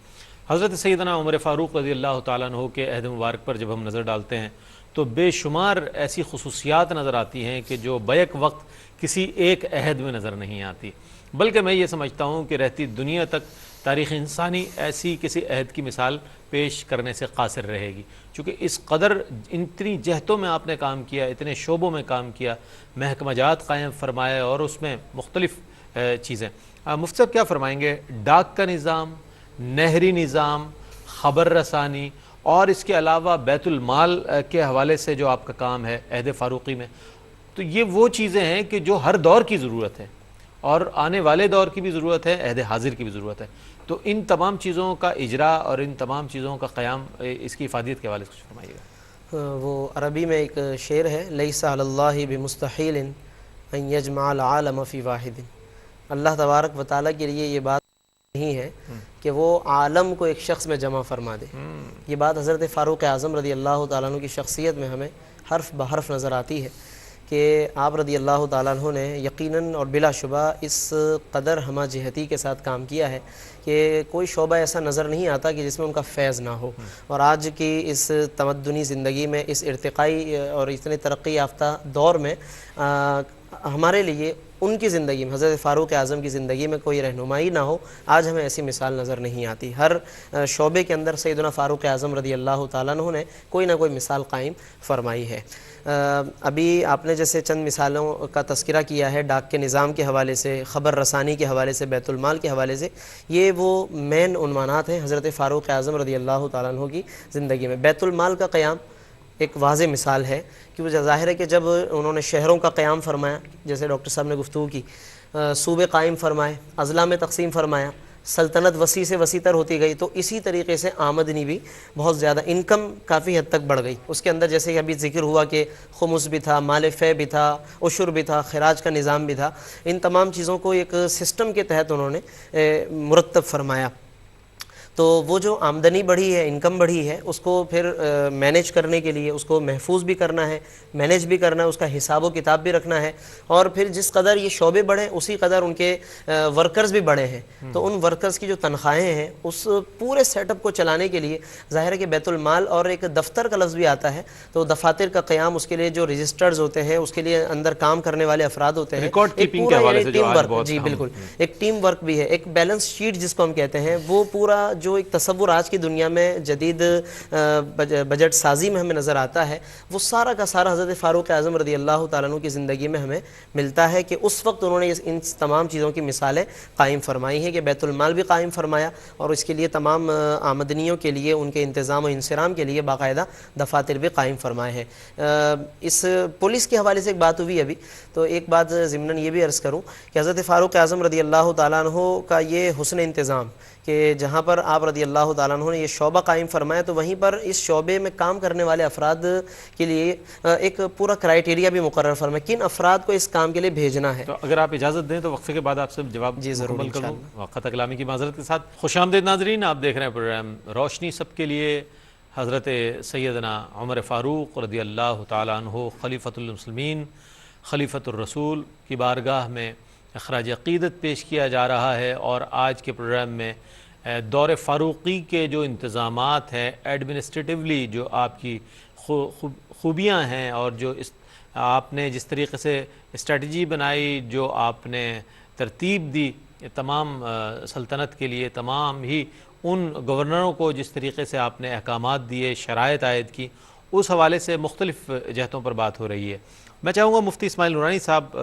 حضرت سیدنا عمر فاروق رضی اللہ تعالیٰ عنہ کے عہد مبارک پر جب ہم نظر ڈالتے ہیں تو بے شمار ایسی خصوصیات نظر آتی ہیں کہ جو بیک وقت کسی ایک عہد میں نظر نہیں آتی، بلکہ میں یہ سمجھتا ہوں کہ رہتی دنیا تک تاریخ انسانی ایسی کسی عہد کی مثال پیش کرنے سے قاصر رہے گی، چونکہ اس قدر اتنی جہتوں میں آپ نے کام کیا، اتنے شعبوں میں کام کیا، محکمہ جات قائم فرمائے اور اس میں مختلف چیزیں۔ مفتی صاحب کیا فرمائیں گے؟ ڈاک کا نظام، نہری نظام، خبر رسانی اور اس کے علاوہ بیت المال کے حوالے سے جو آپ کا کام ہے عہد فاروقی میں، تو یہ وہ چیزیں ہیں کہ جو ہر دور کی ضرورت ہے اور آنے والے دور کی بھی ضرورت ہے، عہد حاضر کی بھی ضرورت ہے. تو ان تمام چیزوں کا اجرا اور ان تمام چیزوں کا قیام، اس کی افادیت کے حوالے سے کچھ فرمائیے گا. وہ عربی میں ایک شعر ہے، لیس علی اللہ بمستحیل ان یجمع العالم فی واحد. اللہ تبارک و تعالیٰ کے لیے یہ بات نہیں ہے کہ وہ عالم کو ایک شخص میں جمع فرما دے. یہ بات حضرت فاروق اعظم رضی اللہ تعالیٰ عنہ کی شخصیت میں ہمیں حرف بحرف نظر آتی ہے کہ آپ رضی اللہ تعالیٰ عنہ نے یقیناً اور بلا شبہ اس قدر ہمہ جہتی کے ساتھ کام کیا ہے کہ کوئی شعبہ ایسا نظر نہیں آتا کہ جس میں ان کا فیض نہ ہو. اور آج کی اس تمدنی زندگی میں، اس ارتقائی اور اتنے ترقی یافتہ دور میں ہمارے لیے ان کی زندگی میں، حضرت فاروق اعظم کی زندگی میں کوئی رہنمائی نہ ہو، آج ہمیں ایسی مثال نظر نہیں آتی. ہر شعبے کے اندر سیدنا فاروق اعظم رضی اللہ تعالیٰ عنہ نے کوئی نہ کوئی مثال قائم فرمائی ہے. ابھی آپ نے جیسے چند مثالوں کا تذکرہ کیا ہے، ڈاک کے نظام کے حوالے سے، خبر رسانی کے حوالے سے، بیت المال کے حوالے سے، یہ وہ مین عنوانات ہیں حضرت فاروق اعظم رضی اللہ تعالیٰ عنہ کی زندگی میں. بیت المال کا قیام ایک واضح مثال ہے کہ وہ ظاہر ہے کہ جب انہوں نے شہروں کا قیام فرمایا، جیسے ڈاکٹر صاحب نے گفتگو کی، صوبے قائم فرمائے، اضلاع میں تقسیم فرمایا، سلطنت وسیع سے وسیع تر ہوتی گئی، تو اسی طریقے سے آمدنی بھی بہت زیادہ، انکم کافی حد تک بڑھ گئی. اس کے اندر جیسے کہ ابھی ذکر ہوا کہ خمس بھی تھا، مال فے بھی تھا، عشر بھی تھا، خراج کا نظام بھی تھا. ان تمام چیزوں کو ایک سسٹم کے تحت انہوں نے مرتب فرمایا. تو وہ جو آمدنی بڑھی ہے، انکم بڑھی ہے، اس کو پھر مینیج کرنے کے لیے، اس کو محفوظ بھی کرنا ہے، مینیج بھی کرنا ہے، اس کا حساب و کتاب بھی رکھنا ہے. اور پھر جس قدر یہ شعبے بڑھے اسی قدر ان کے ورکرز بھی بڑھے ہیں. تو ان ورکرز کی جو تنخواہیں ہیں اس پورے سیٹ اپ کو چلانے کے لیے ظاہر ہے کہ بیت المال اور ایک دفتر کا لفظ بھی آتا ہے، تو دفاتر کا قیام، اس کے لیے جو رجسٹرز ہوتے ہیں، اس کے لیے اندر کام کرنے والے افراد ہوتے ہیں، ایک پورا ٹیم ورک، جی بالکل ایک ٹیم ورک بھی ہے. ایک بیلنس شیٹ جس کو ہم کہتے ہیں، وہ پورا جو ایک تصور آج کی دنیا میں جدید بجٹ سازی میں ہمیں نظر آتا ہے، وہ سارا کا سارا حضرت فاروق اعظم رضی اللہ تعالیٰ عنہ کی زندگی میں ہمیں ملتا ہے کہ اس وقت انہوں نے ان تمام چیزوں کی مثالیں قائم فرمائی ہیں کہ بیت المال بھی قائم فرمایا اور اس کے لیے تمام آمدنیوں کے لیے، ان کے انتظام و انصرام کے لیے باقاعدہ دفاتر بھی قائم فرمائے ہیں. اس پولیس کے حوالے سے ایک بات ہوئی ابھی، تو ایک بات ضمناً یہ بھی عرض کروں کہ حضرت فاروق اعظم رضی اللہ تعالیٰ عنہ کا یہ حسن انتظام کہ جہاں پر آپ رضی اللہ تعالیٰ عنہ نے یہ شعبہ قائم فرمایا، تو وہیں پر اس شعبے میں کام کرنے والے افراد کے لیے ایک پورا کرائیٹیریا بھی مقرر فرمایا، کن افراد کو اس کام کے لیے بھیجنا ہے. تو اگر آپ اجازت دیں تو وقفے کے بعد آپ سے جواب مکمل کر دوں. وقت کلامی کی معذرت کے ساتھ خوش آمدید ناظرین، آپ دیکھ رہے ہیں پروگرام روشنی سب کے لیے. حضرت سیدنا عمر فاروق رضی اللہ تعالیٰ عنہ خلیفۃ المسلمین، خلیفۃ الرسول کی بارگاہ میں اخراج عقیدت پیش کیا جا رہا ہے. اور آج کے پروگرام میں دور فاروقی کے جو انتظامات ہیں، ایڈمنسٹریٹیولی جو آپ کی خوبیاں ہیں اور جو آپ نے جس طریقے سے اسٹریٹجی بنائی، جو آپ نے ترتیب دی تمام سلطنت کے لیے، تمام ہی ان گورنروں کو جس طریقے سے آپ نے احکامات دیے، شرائط عائد کی، اس حوالے سے مختلف جہتوں پر بات ہو رہی ہے. میں چاہوں گا مفتی اسماعیل نورانی صاحب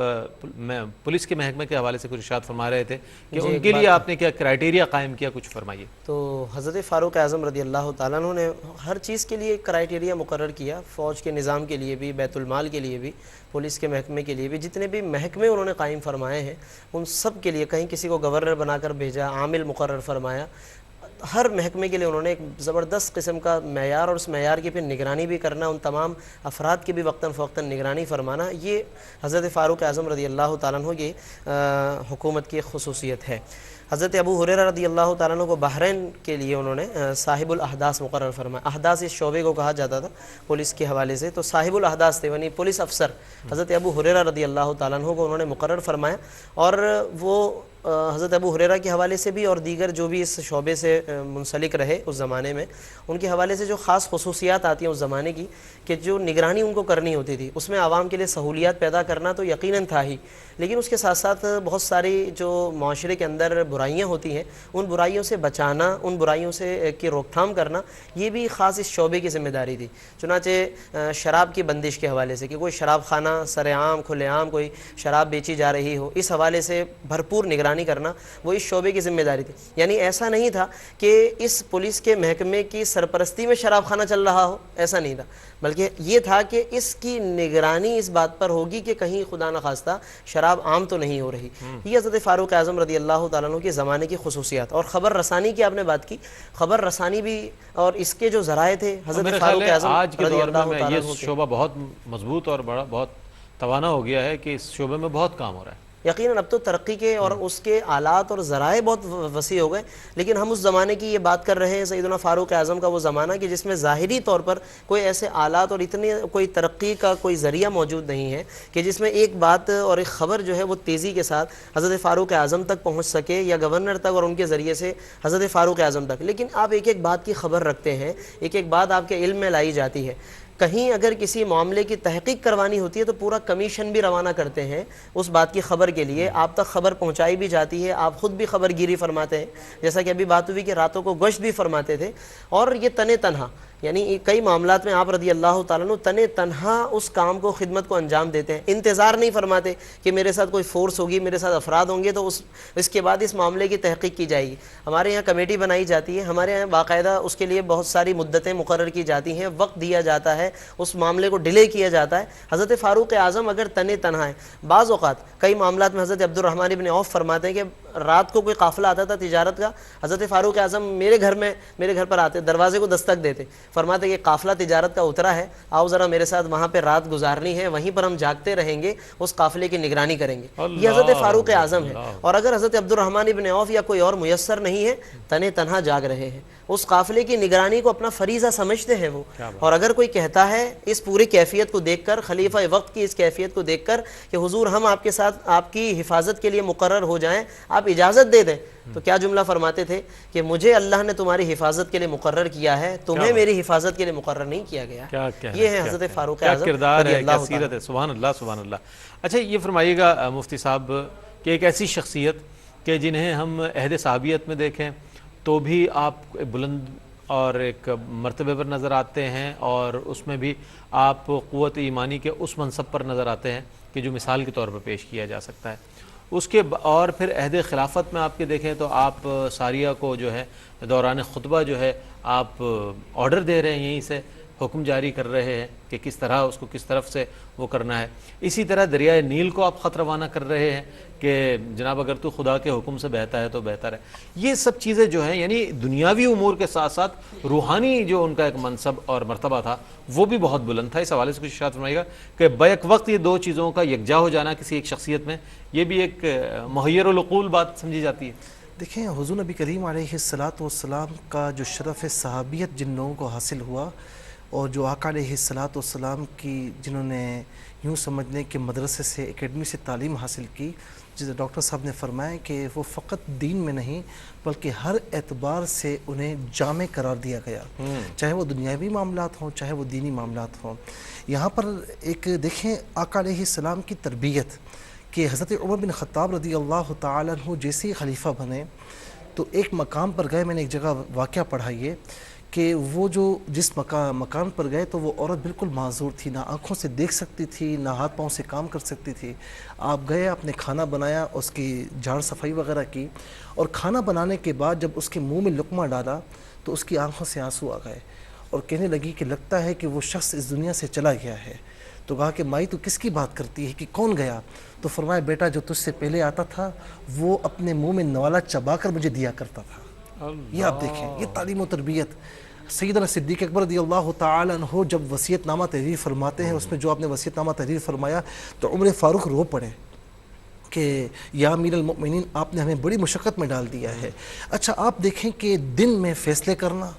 پولیس کے محکمے کے حوالے سے کچھ ارشاد فرما رہے تھے کہ ان کے لیے آپ نے کیا کرائیٹیریا قائم کیا، کچھ فرمائیے. تو حضرت فاروق اعظم رضی اللہ تعالیٰ عنہ نے ہر چیز کے لیے ایک کرائیٹیریا مقرر کیا، فوج کے نظام کے لیے بھی، بیت المال کے لیے بھی، پولیس کے محکمے کے لیے بھی. جتنے بھی محکمے انہوں نے قائم فرمائے ہیں ان سب کے لیے، کہیں کسی کو گورنر بنا کر بھیجا، عامل مقرر فرمایا، ہر محکمے کے لیے انہوں نے ایک زبردست قسم کا معیار، اور اس معیار کی پھر نگرانی بھی کرنا، ان تمام افراد کی بھی وقتاً فوقتاً نگرانی فرمانا، یہ حضرت فاروق اعظم رضی اللہ تعالیٰ عنہ کی حکومت کی خصوصیت ہے. حضرت ابو ہریرہ رضی اللہ تعالیٰ عنہ کو بحرین کے لیے انہوں نے صاحب الاحداث مقرر فرمایا. احداث اس شعبے کو کہا جاتا تھا پولیس کے حوالے سے، تو صاحب الاحداث تھے، یعنی پولیس افسر حضرت ابو ہریرہ رضی اللہ تعالیٰ عنہ کو انہوں نے مقرر فرمایا. اور وہ حضرت ابو ہریرہ کے حوالے سے بھی اور دیگر جو بھی اس شعبے سے منسلک رہے اس زمانے میں، ان کے حوالے سے جو خاص خصوصیات آتی ہیں اس زمانے کی، کہ جو نگرانی ان کو کرنی ہوتی تھی، اس میں عوام کے لیے سہولیات پیدا کرنا تو یقیناً تھا ہی، لیکن اس کے ساتھ ساتھ بہت ساری جو معاشرے کے اندر برائیاں ہوتی ہیں ان برائیوں سے بچانا، ان برائیوں سے کی روک تھام کرنا، یہ بھی خاص اس شعبے کی ذمہ داری تھی. چنانچہ شراب کی بندش کے حوالے سے کہ کوئی شراب خانہ سر عام کھلے عام کوئی شراب بیچی جا رہی ہو، اس حوالے سے بھرپور نگرانی نگرانی کرنا وہ اس شعبے کی ذمہ داری تھی. یعنی ایسا نہیں تھا کہ اس پولیس کے محکمے کی سرپرستی میں شراب خانہ چل رہا ہو, ایسا نہیں تھا, بلکہ یہ تھا کہ اس کی نگرانی اس بات پر ہوگی کہ کہیں خدا نخواستہ شراب عام تو نہیں ہو رہی. یہ حضرت فاروق اعظم رضی اللہ تعالیٰ عنہ کے زمانے کی خصوصیات. اور خبر رسانی کی آپ نے بات کی, خبر رسانی بھی اور اس کے جو ذرائع تھے حضرت فاروق اعظم آج کے رضی دور اللہ میں تعالیٰ یہ شعبہ بہت مضبوط اور بہت توانا ہو گیا ہے کہ اس شعبے میں بہت کام ہو رہا ہے. یقیناً اب تو ترقی کے اور اس کے آلات اور ذرائع بہت وسیع ہو گئے, لیکن ہم اس زمانے کی یہ بات کر رہے ہیں سیدنا فاروق اعظم کا وہ زمانہ کہ جس میں ظاہری طور پر کوئی ایسے آلات اور اتنی کوئی ترقی کا کوئی ذریعہ موجود نہیں ہے کہ جس میں ایک بات اور ایک خبر جو ہے وہ تیزی کے ساتھ حضرت فاروق اعظم تک پہنچ سکے یا گورنر تک اور ان کے ذریعے سے حضرت فاروق اعظم تک. لیکن آپ ایک ایک بات کی خبر رکھتے ہیں, ایک ایک بات آپ کے علم میں لائی جاتی ہے. کہیں اگر کسی معاملے کی تحقیق کروانی ہوتی ہے تو پورا کمیشن بھی روانہ کرتے ہیں اس بات کی خبر کے لیے, آپ تک خبر پہنچائی بھی جاتی ہے, آپ خود بھی خبر گیری فرماتے ہیں, جیسا کہ ابھی بات ہوئی کہ راتوں کو گشت بھی فرماتے تھے. اور یہ تنے تنہا یعنی کئی معاملات میں آپ رضی اللہ تعالیٰ عنہ تنے تنہا اس کام کو خدمت کو انجام دیتے ہیں. انتظار نہیں فرماتے کہ میرے ساتھ کوئی فورس ہوگی, میرے ساتھ افراد ہوں گے تو اس کے بعد اس معاملے کی تحقیق کی جائے گی. ہمارے یہاں کمیٹی بنائی جاتی ہے, ہمارے یہاں باقاعدہ اس کے لیے بہت ساری مدتیں مقرر کی جاتی ہیں, وقت دیا جاتا ہے, اس معاملے کو ڈیلے کیا جاتا ہے. حضرت فاروق اعظم اگر تنے تنہا ہیں, بعض اوقات کئی معاملات میں حضرت عبد الرحمن ابن عوف فرماتے ہیں کہ رات کو کوئی قافلہ آتا تھا تجارت کا, حضرت فاروق اعظم میرے گھر پر آتے, دروازے کو دستک دیتے, فرماتے کہ قافلہ تجارت کا اترا ہے, آؤ ذرا میرے ساتھ وہاں پہ رات گزارنی ہے, وہیں پر ہم جاگتے رہیں گے, اس قافلے کی نگرانی کریں گے. یہ حضرت فاروق اعظم ہے. اور اگر حضرت عبد الرحمن ابن عوف یا کوئی اور میسر نہیں ہے, تنے تنہا جاگ رہے ہیں, اس قافلے کی نگرانی کو اپنا فریضہ سمجھتے ہیں وہ. اور اگر کوئی کہتا ہے اس پوری کیفیت کو دیکھ کر, خلیفہ وقت کی اس کیفیت کو دیکھ کر کہ حضور ہم آپ کے ساتھ آپ کی حفاظت کے لیے مقرر ہو جائیں, آپ اجازت دے دیں, تو کیا جملہ فرماتے تھے کہ مجھے اللہ نے تمہاری حفاظت کے لیے مقرر کیا ہے, تمہیں میری حفاظت کے لیے مقرر نہیں کیا گیا. یہ ہے حضرت فاروق اعظم, کیا کردار ہے, کیا سیرت ہے, سبحان اللہ سبحان اللہ. اچھا یہ فرمائیے گا مفتی صاحب کہ ایک ایسی شخصیت کہ جنہیں ہم عہد صحابیت میں دیکھیں تو بھی آپ بلند اور ایک مرتبے پر نظر آتے ہیں, اور اس میں بھی آپ قوت ایمانی کے اس منصب پر نظر آتے ہیں کہ جو مثال کے طور پر پیش کیا جا سکتا ہے. اس کے اور پھر عہد خلافت میں آپ کے دیکھیں تو آپ ساریہ کو جو ہے دوران خطبہ جو ہے آپ آرڈر دے رہے ہیں, یہیں سے حکم جاری کر رہے ہیں کہ کس طرح اس کو کس طرف سے وہ کرنا ہے. اسی طرح دریائے نیل کو آپ خط روانہ کر رہے ہیں کہ جناب اگر تو خدا کے حکم سے بہتا ہے تو بہتر ہے. یہ سب چیزیں جو ہیں یعنی دنیاوی امور کے ساتھ ساتھ روحانی جو ان کا ایک منصب اور مرتبہ تھا وہ بھی بہت بلند تھا. اس حوالے سے کچھ ارشاد فرمائیے گا کہ بیک وقت یہ دو چیزوں کا یکجا ہو جانا کسی ایک شخصیت میں, یہ بھی ایک محیر العقول بات سمجھی جاتی ہے. دیکھیں حضور نبی کریم علیہ الصلاۃ والسلام کا جو شرف صحابیت جن لوگوں کو حاصل ہوا, اور جو آقا علیہ الصلاۃ والسلام کی جنہوں نے یوں سمجھ لیں کہ مدرسے سے اکیڈمی سے تعلیم حاصل کی, جسے ڈاکٹر صاحب نے فرمایا کہ وہ فقط دین میں نہیں بلکہ ہر اعتبار سے انہیں جامع قرار دیا گیا, چاہے وہ دنیاوی معاملات ہوں چاہے وہ دینی معاملات ہوں. یہاں پر ایک دیکھیں آقا علیہ السلام کی تربیت کہ حضرت عمر بن خطاب رضی اللہ تعالیٰ عنہ جیسے خلیفہ بنے تو ایک مقام پر گئے, میں نے ایک جگہ واقعہ پڑھا یہ کہ وہ جو جس مکان پر گئے تو وہ عورت بالکل معذور تھی, نہ آنکھوں سے دیکھ سکتی تھی نہ ہاتھ پاؤں سے کام کر سکتی تھی. آپ گئے, آپ نے کھانا بنایا, اس کی جھاڑ صفائی وغیرہ کی, اور کھانا بنانے کے بعد جب اس کے منہ میں لقمہ ڈالا تو اس کی آنکھوں سے آنسو آ گئے اور کہنے لگی کہ لگتا ہے کہ وہ شخص اس دنیا سے چلا گیا ہے. تو کہا کہ مائی تو کس کی بات کرتی ہے, کہ کون گیا؟ تو فرمایا بیٹا جو تجھ سے پہلے آتا تھا وہ اپنے منہ میں نوالا چبا کر مجھے دیا کرتا تھا. یہ آپ دیکھیں, یہ تعلیم و تربیت. سیدنا صدیق اکبر رضی اللہ تعالی عنہ جب وصیت نامہ تحریر فرماتے ہیں, اس میں جو آپ نے وصیت نامہ تحریر فرمایا تو عمر فاروق رو پڑے کہ یا امیر المؤمنین آپ نے ہمیں بڑی مشقت میں ڈال دیا ہے. اچھا آپ دیکھیں کہ دن میں فیصلے کرنا,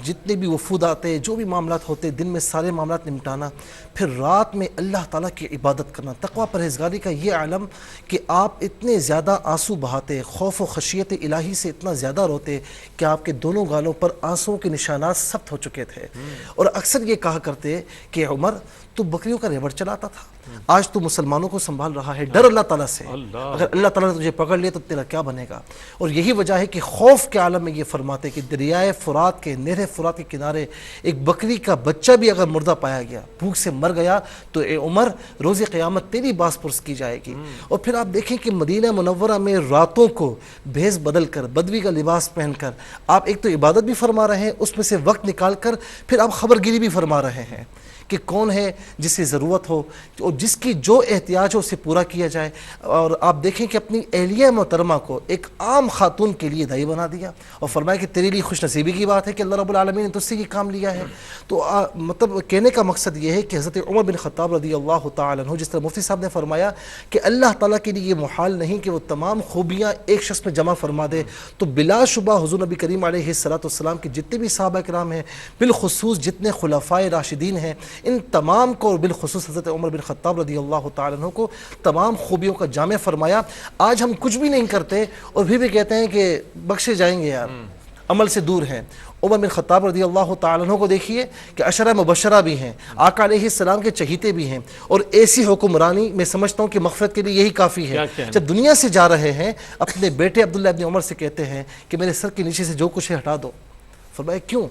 جتنے بھی وفود آتے جو بھی معاملات ہوتے دن میں سارے معاملات نمٹانا, پھر رات میں اللہ تعالیٰ کی عبادت کرنا. تقویٰ پرہیزگاری کا یہ عالم کہ آپ اتنے زیادہ آنسو بہاتے, خوف و خشیت الہی سے اتنا زیادہ روتے کہ آپ کے دونوں گالوں پر آنسوؤں کے نشانات ثبت ہو چکے تھے. اور اکثر یہ کہا کرتے کہ عمر تو بکریوں کا ریوڑ چلاتا تھا, آج تو مسلمانوں کو سنبھال رہا ہے, ڈر اللہ تعالیٰ سے, اگر اللہ تعالیٰ نے تجھے پکڑ لیا تو تیرا کیا بنے گا. اور یہی وجہ ہے کہ خوف کے عالم میں یہ فرماتے کہ دریائے فرات کے نہر نہر فرات کے کنارے ایک بکری کا بچہ بھی اگر مردہ پایا گیا، بھوک سے مر گیا، تو اے عمر روز قیامت تیری باس پرس کی جائے گی۔ اور پھر آپ دیکھیں کہ مدینہ منورہ میں راتوں کو بھیس بدل کر، بدوی کا لباس پہن کر آپ ایک تو عبادت بھی فرما رہے ہیں، اس میں سے وقت نکال کر پھر آپ خبر گیری بھی فرما رہے ہیں کہ کون ہے جسے ضرورت ہو اور جس کی جو احتیاج ہو اسے پورا کیا جائے۔ اور آپ دیکھیں کہ اپنی اہلیہ محترمہ کو ایک عام خاتون کے لیے دائی بنا دیا اور فرمایا کہ تیرے لیے خوش نصیبی کی بات ہے کہ اللہ رب العالمین نے تجھ سے یہ کام لیا ہے۔ تو مطلب کہنے کا مقصد یہ ہے کہ حضرت عمر بن خطاب رضی اللہ تعالیٰ عنہ، جس طرح مفتی صاحب نے فرمایا کہ اللہ تعالیٰ کے لیے یہ محال نہیں کہ وہ تمام خوبیاں ایک شخص میں جمع فرما دے، تو بلا شبہ حضور نبی کریم علیہ السلام کے جتنے بھی صحابہ کرام ہیں، بالخصوص جتنے خلفائے راشدین ہیں، ان تمام کو اور بالخصوص حضرت عمر بن خطاب رضی اللہ تعالیٰ عنہ کو تمام خوبیوں کا جامع فرمایا۔ آج ہم کچھ بھی نہیں کرتے اور بھی کہتے ہیں کہ بخشے جائیں گے یار، عمل سے دور ہیں۔ عمر بن خطاب رضی اللہ تعالیٰ عنہ کو دیکھیے کہ عشرہ مبشرہ بھی ہیں، آقا علیہ السلام کے چہیتے بھی ہیں، اور ایسی حکمرانی میں سمجھتا ہوں کہ مغفرت کے لیے یہی کافی ہے۔ جب دنیا سے جا رہے ہیں اپنے بیٹے عبداللہ ابن عمر سے کہتے ہیں کہ میرے سر کے نیچے سے جو کچھ ہے ہٹا دو۔ فرمایا کیوں؟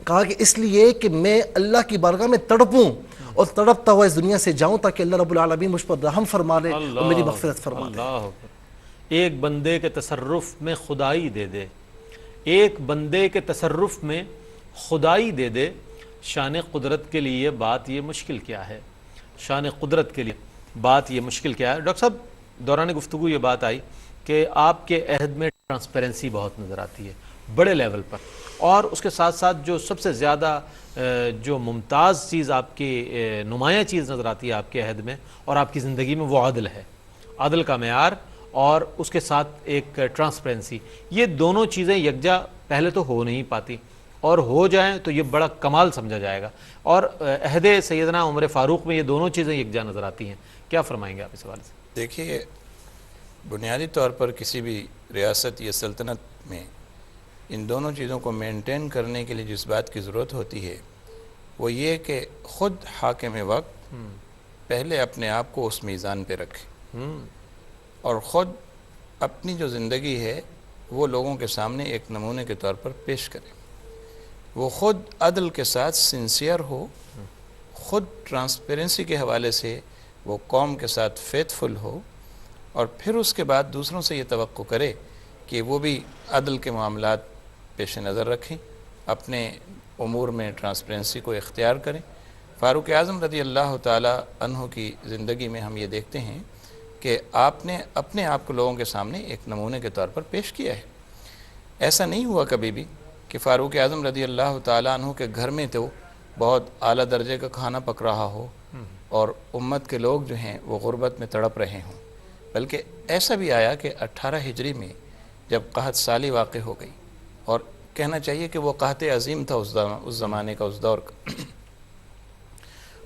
کہا کہ اس لیے کہ میں اللہ کی بارگاہ میں تڑپوں اور تڑپتا ہوا اس دنیا سے جاؤں تاکہ اللہ رب العالمین مجھ پر رحم فرما لے اور میری مغفرت فرما دے۔ اللہ ایک بندے کے تصرف میں خدائی دے دے، ایک بندے کے تصرف میں خدائی دے دے، شان قدرت کے لیے بات یہ مشکل کیا ہے؟ شان قدرت کے لیے بات یہ مشکل کیا ہے؟ ڈاکٹر صاحب دوران گفتگو یہ بات آئی کہ آپ کے عہد میں ٹرانسپیرنسی بہت نظر آتی ہے بڑے لیول پر، اور اس کے ساتھ ساتھ جو سب سے زیادہ جو ممتاز چیز آپ کی نمایاں چیز نظر آتی ہے آپ کے عہد میں اور آپ کی زندگی میں، وہ عدل ہے، عدل کا معیار اور اس کے ساتھ ایک ٹرانسپیرنسی۔ یہ دونوں چیزیں یکجا پہلے تو ہو نہیں پاتی، اور ہو جائیں تو یہ بڑا کمال سمجھا جائے گا، اور عہد سیدنا عمر فاروق میں یہ دونوں چیزیں یکجا نظر آتی ہیں۔ کیا فرمائیں گے آپ اس حوالے سے؟ دیکھیے، بنیادی طور پر کسی بھی ریاست یا سلطنت میں ان دونوں چیزوں کو مینٹین کرنے کے لیے جس بات کی ضرورت ہوتی ہے وہ یہ کہ خود حاکم وقت پہلے اپنے آپ کو اس میزان پہ رکھے اور خود اپنی جو زندگی ہے وہ لوگوں کے سامنے ایک نمونے کے طور پر پیش کرے، وہ خود عدل کے ساتھ سنسیئر ہو، خود ٹرانسپیرنسی کے حوالے سے وہ قوم کے ساتھ فیتھفل ہو، اور پھر اس کے بعد دوسروں سے یہ توقع کرے کہ وہ بھی عدل کے معاملات پیش نظر رکھیں، اپنے امور میں ٹرانسپیرنسی کو اختیار کریں۔ فاروق اعظم رضی اللہ تعالیٰ عنہ کی زندگی میں ہم یہ دیکھتے ہیں کہ آپ نے اپنے آپ کو لوگوں کے سامنے ایک نمونے کے طور پر پیش کیا ہے۔ ایسا نہیں ہوا کبھی بھی کہ فاروق اعظم رضی اللہ تعالیٰ عنہ کے گھر میں تو بہت اعلیٰ درجے کا کھانا پک رہا ہو اور امت کے لوگ جو ہیں وہ غربت میں تڑپ رہے ہوں، بلکہ ایسا بھی آیا کہ 18 ہجری میں جب قحط سالی واقع ہو گئی، اور کہنا چاہیے کہ وہ قحط عظیم تھا اس زمانے کا، اس دور کا،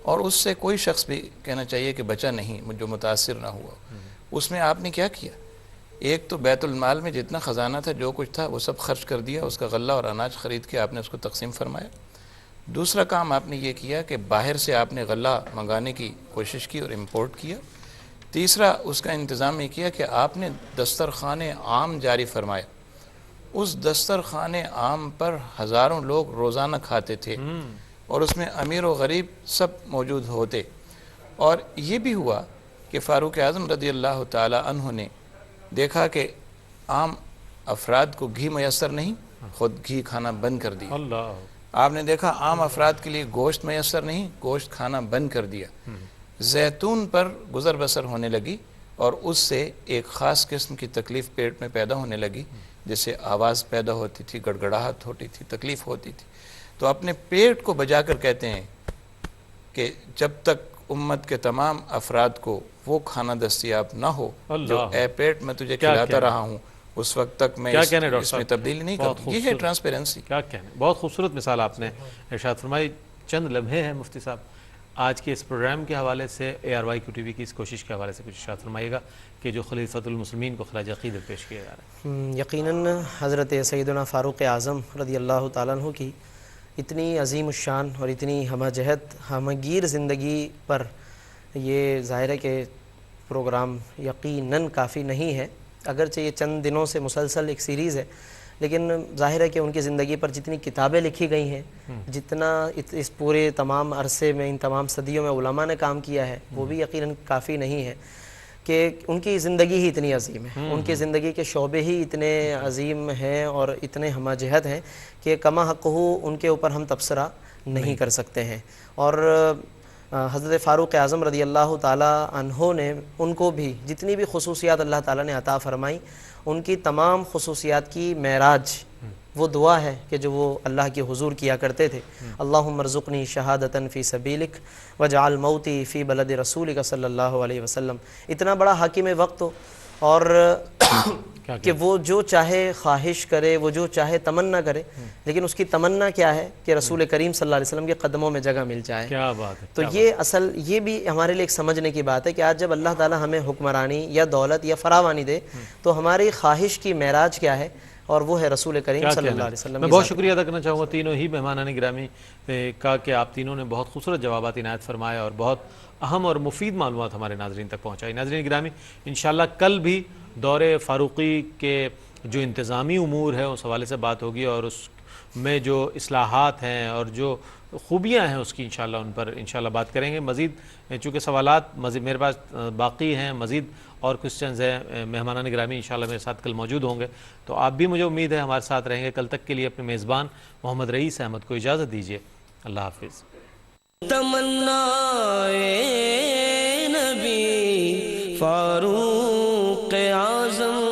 اور اس سے کوئی شخص بھی کہنا چاہیے کہ بچا نہیں جو متاثر نہ ہوا۔ اس میں آپ نے کیا کیا؟ ایک تو بیت المال میں جتنا خزانہ تھا، جو کچھ تھا، وہ سب خرچ کر دیا، اس کا غلہ اور اناج خرید کے آپ نے اس کو تقسیم فرمایا۔ دوسرا کام آپ نے یہ کیا کہ باہر سے آپ نے غلہ منگانے کی کوشش کی اور امپورٹ کیا۔ تیسرا اس کا انتظام یہ کیا کہ آپ نے دسترخوان عام جاری فرمایا۔ اس دسترخوان عام پر ہزاروں لوگ روزانہ کھاتے تھے، اور اس میں امیر و غریب سب موجود ہوتے۔ اور یہ بھی ہوا کہ فاروق اعظم رضی اللہ تعالی عنہ نے دیکھا کہ عام افراد کو گھی میسر نہیں، خود گھی کھانا بند کر دیا۔ آپ نے دیکھا عام افراد کے لیے گوشت میسر نہیں، گوشت کھانا بند کر دیا۔ زیتون پر گزر بسر ہونے لگی، اور اس سے ایک خاص قسم کی تکلیف پیٹ میں پیدا ہونے لگی، جس سے آواز پیدا ہوتی تھی، گڑگڑاہٹ ہوتی تھی، تکلیف ہوتی تھی۔ تو اپنے پیٹ کو بجا کر کہتے ہیں کہ جب تک امت کے تمام افراد کو وہ کھانا دستیاب نہ ہو جو اے پیٹ میں تجھے کھلاتا رہا ہوں، اس وقت تک میں اس میں تبدیلی نہیں کروں۔ یہ ہے ٹرانسپیرنسی۔ کیا کہنے، بہت خوبصورت مثال آپ نے ارشاد فرمائی۔ چند لمحے ہیں مفتی صاحب آج کے اس پروگرام کے حوالے سے، ARYQ TV کی اس کوشش کے حوالے سے کچھ ارشاد فرمائیے گا کہ جو خلیفۃ المسلمین کو خراج عقیدت پیش کیا جا رہا ہے۔ یقیناً حضرت سیدنا فاروق اعظم رضی اللہ تعالیٰ عنہ کی اتنی عظیم الشان اور اتنی ہمہ جہت ہمگیر زندگی پر یہ ظاہر ہے کہ پروگرام یقیناً کافی نہیں ہے، اگرچہ یہ چند دنوں سے مسلسل ایک سیریز ہے، لیکن ظاہر ہے کہ ان کی زندگی پر جتنی کتابیں لکھی گئی ہیں، جتنا اس پورے تمام عرصے میں، ان تمام صدیوں میں علماء نے کام کیا ہے، وہ بھی یقیناً کافی نہیں ہے کہ ان کی زندگی ہی اتنی عظیم ہے، ان کی زندگی کے شعبے ہی اتنے عظیم ہیں اور اتنے ہمہ جہت ہیں کہ کما حق ہو ان کے اوپر ہم تبصرہ نہیں کر سکتے ہیں۔ اور حضرت فاروق اعظم رضی اللہ تعالی عنہ نے ان کو بھی جتنی بھی خصوصیات اللہ تعالیٰ نے عطا فرمائی، ان کی تمام خصوصیات کی معراج وہ دعا ہے کہ جو وہ اللہ کے حضور کیا کرتے تھے، اللہم ارزقنی شہادتاً فی سبیلک وجعل موتی فی بلد رسولک صلی اللہ علیہ وسلم۔ اتنا بڑا حاکم وقت ہو اور کہ وہ جو چاہے خواہش کرے، وہ جو چاہے تمنا کرے، لیکن اس کی تمنا کیا ہے کہ رسول کریم صلی اللہ علیہ وسلم کے قدموں میں جگہ مل جائے۔ کیا بات ہے! تو یہ بھی ہمارے لیے ایک سمجھنے کی بات ہے کہ آج جب اللہ تعالیٰ ہمیں حکمرانی یا دولت یا فراوانی دے تو ہماری خواہش کی معراج کیا ہے، اور وہ ہے رسول کریم صلی اللہ علیہ وسلم۔ میں بہت شکریہ ادا کرنا چاہوں گا تینوں ہی مہمانان گرامی کا کہ آپ تینوں نے بہت خوبصورت جوابات عنایت فرمائے اور بہت اہم اور مفید معلومات ہمارے ناظرین تک پہنچائی۔ ناظرین گرامی، انشاءاللہ کل بھی دور فاروقی کے جو انتظامی امور ہیں اس حوالے سے بات ہوگی اور اس میں جو اصلاحات ہیں اور جو خوبیاں ہیں اس کی انشاءاللہ ان پر انشاءاللہ بات کریں گے۔ مزید چونکہ سوالات مزید میرے پاس باقی ہیں، مزید اور کوسچنز ہیں، مہمانان گرامی انشاءاللہ میرے ساتھ کل موجود ہوں گے، تو آپ بھی مجھے امید ہے ہمارے ساتھ رہیں گے۔ کل تک کے لیے اپنے میزبان محمد رئیس احمد کو اجازت دیجیے۔ اللہ حافظ۔ تمنا نبی فاروق اعظم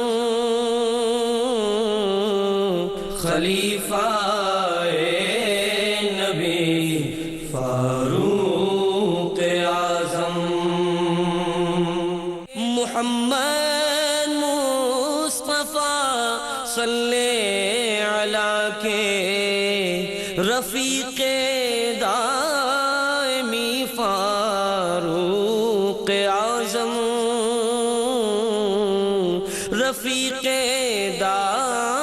خلیفہ نبی فاروق اعظم محمد مصطفیٰ صلی علی کے رفیق دائمی فاروق اعظم رفیق دائمی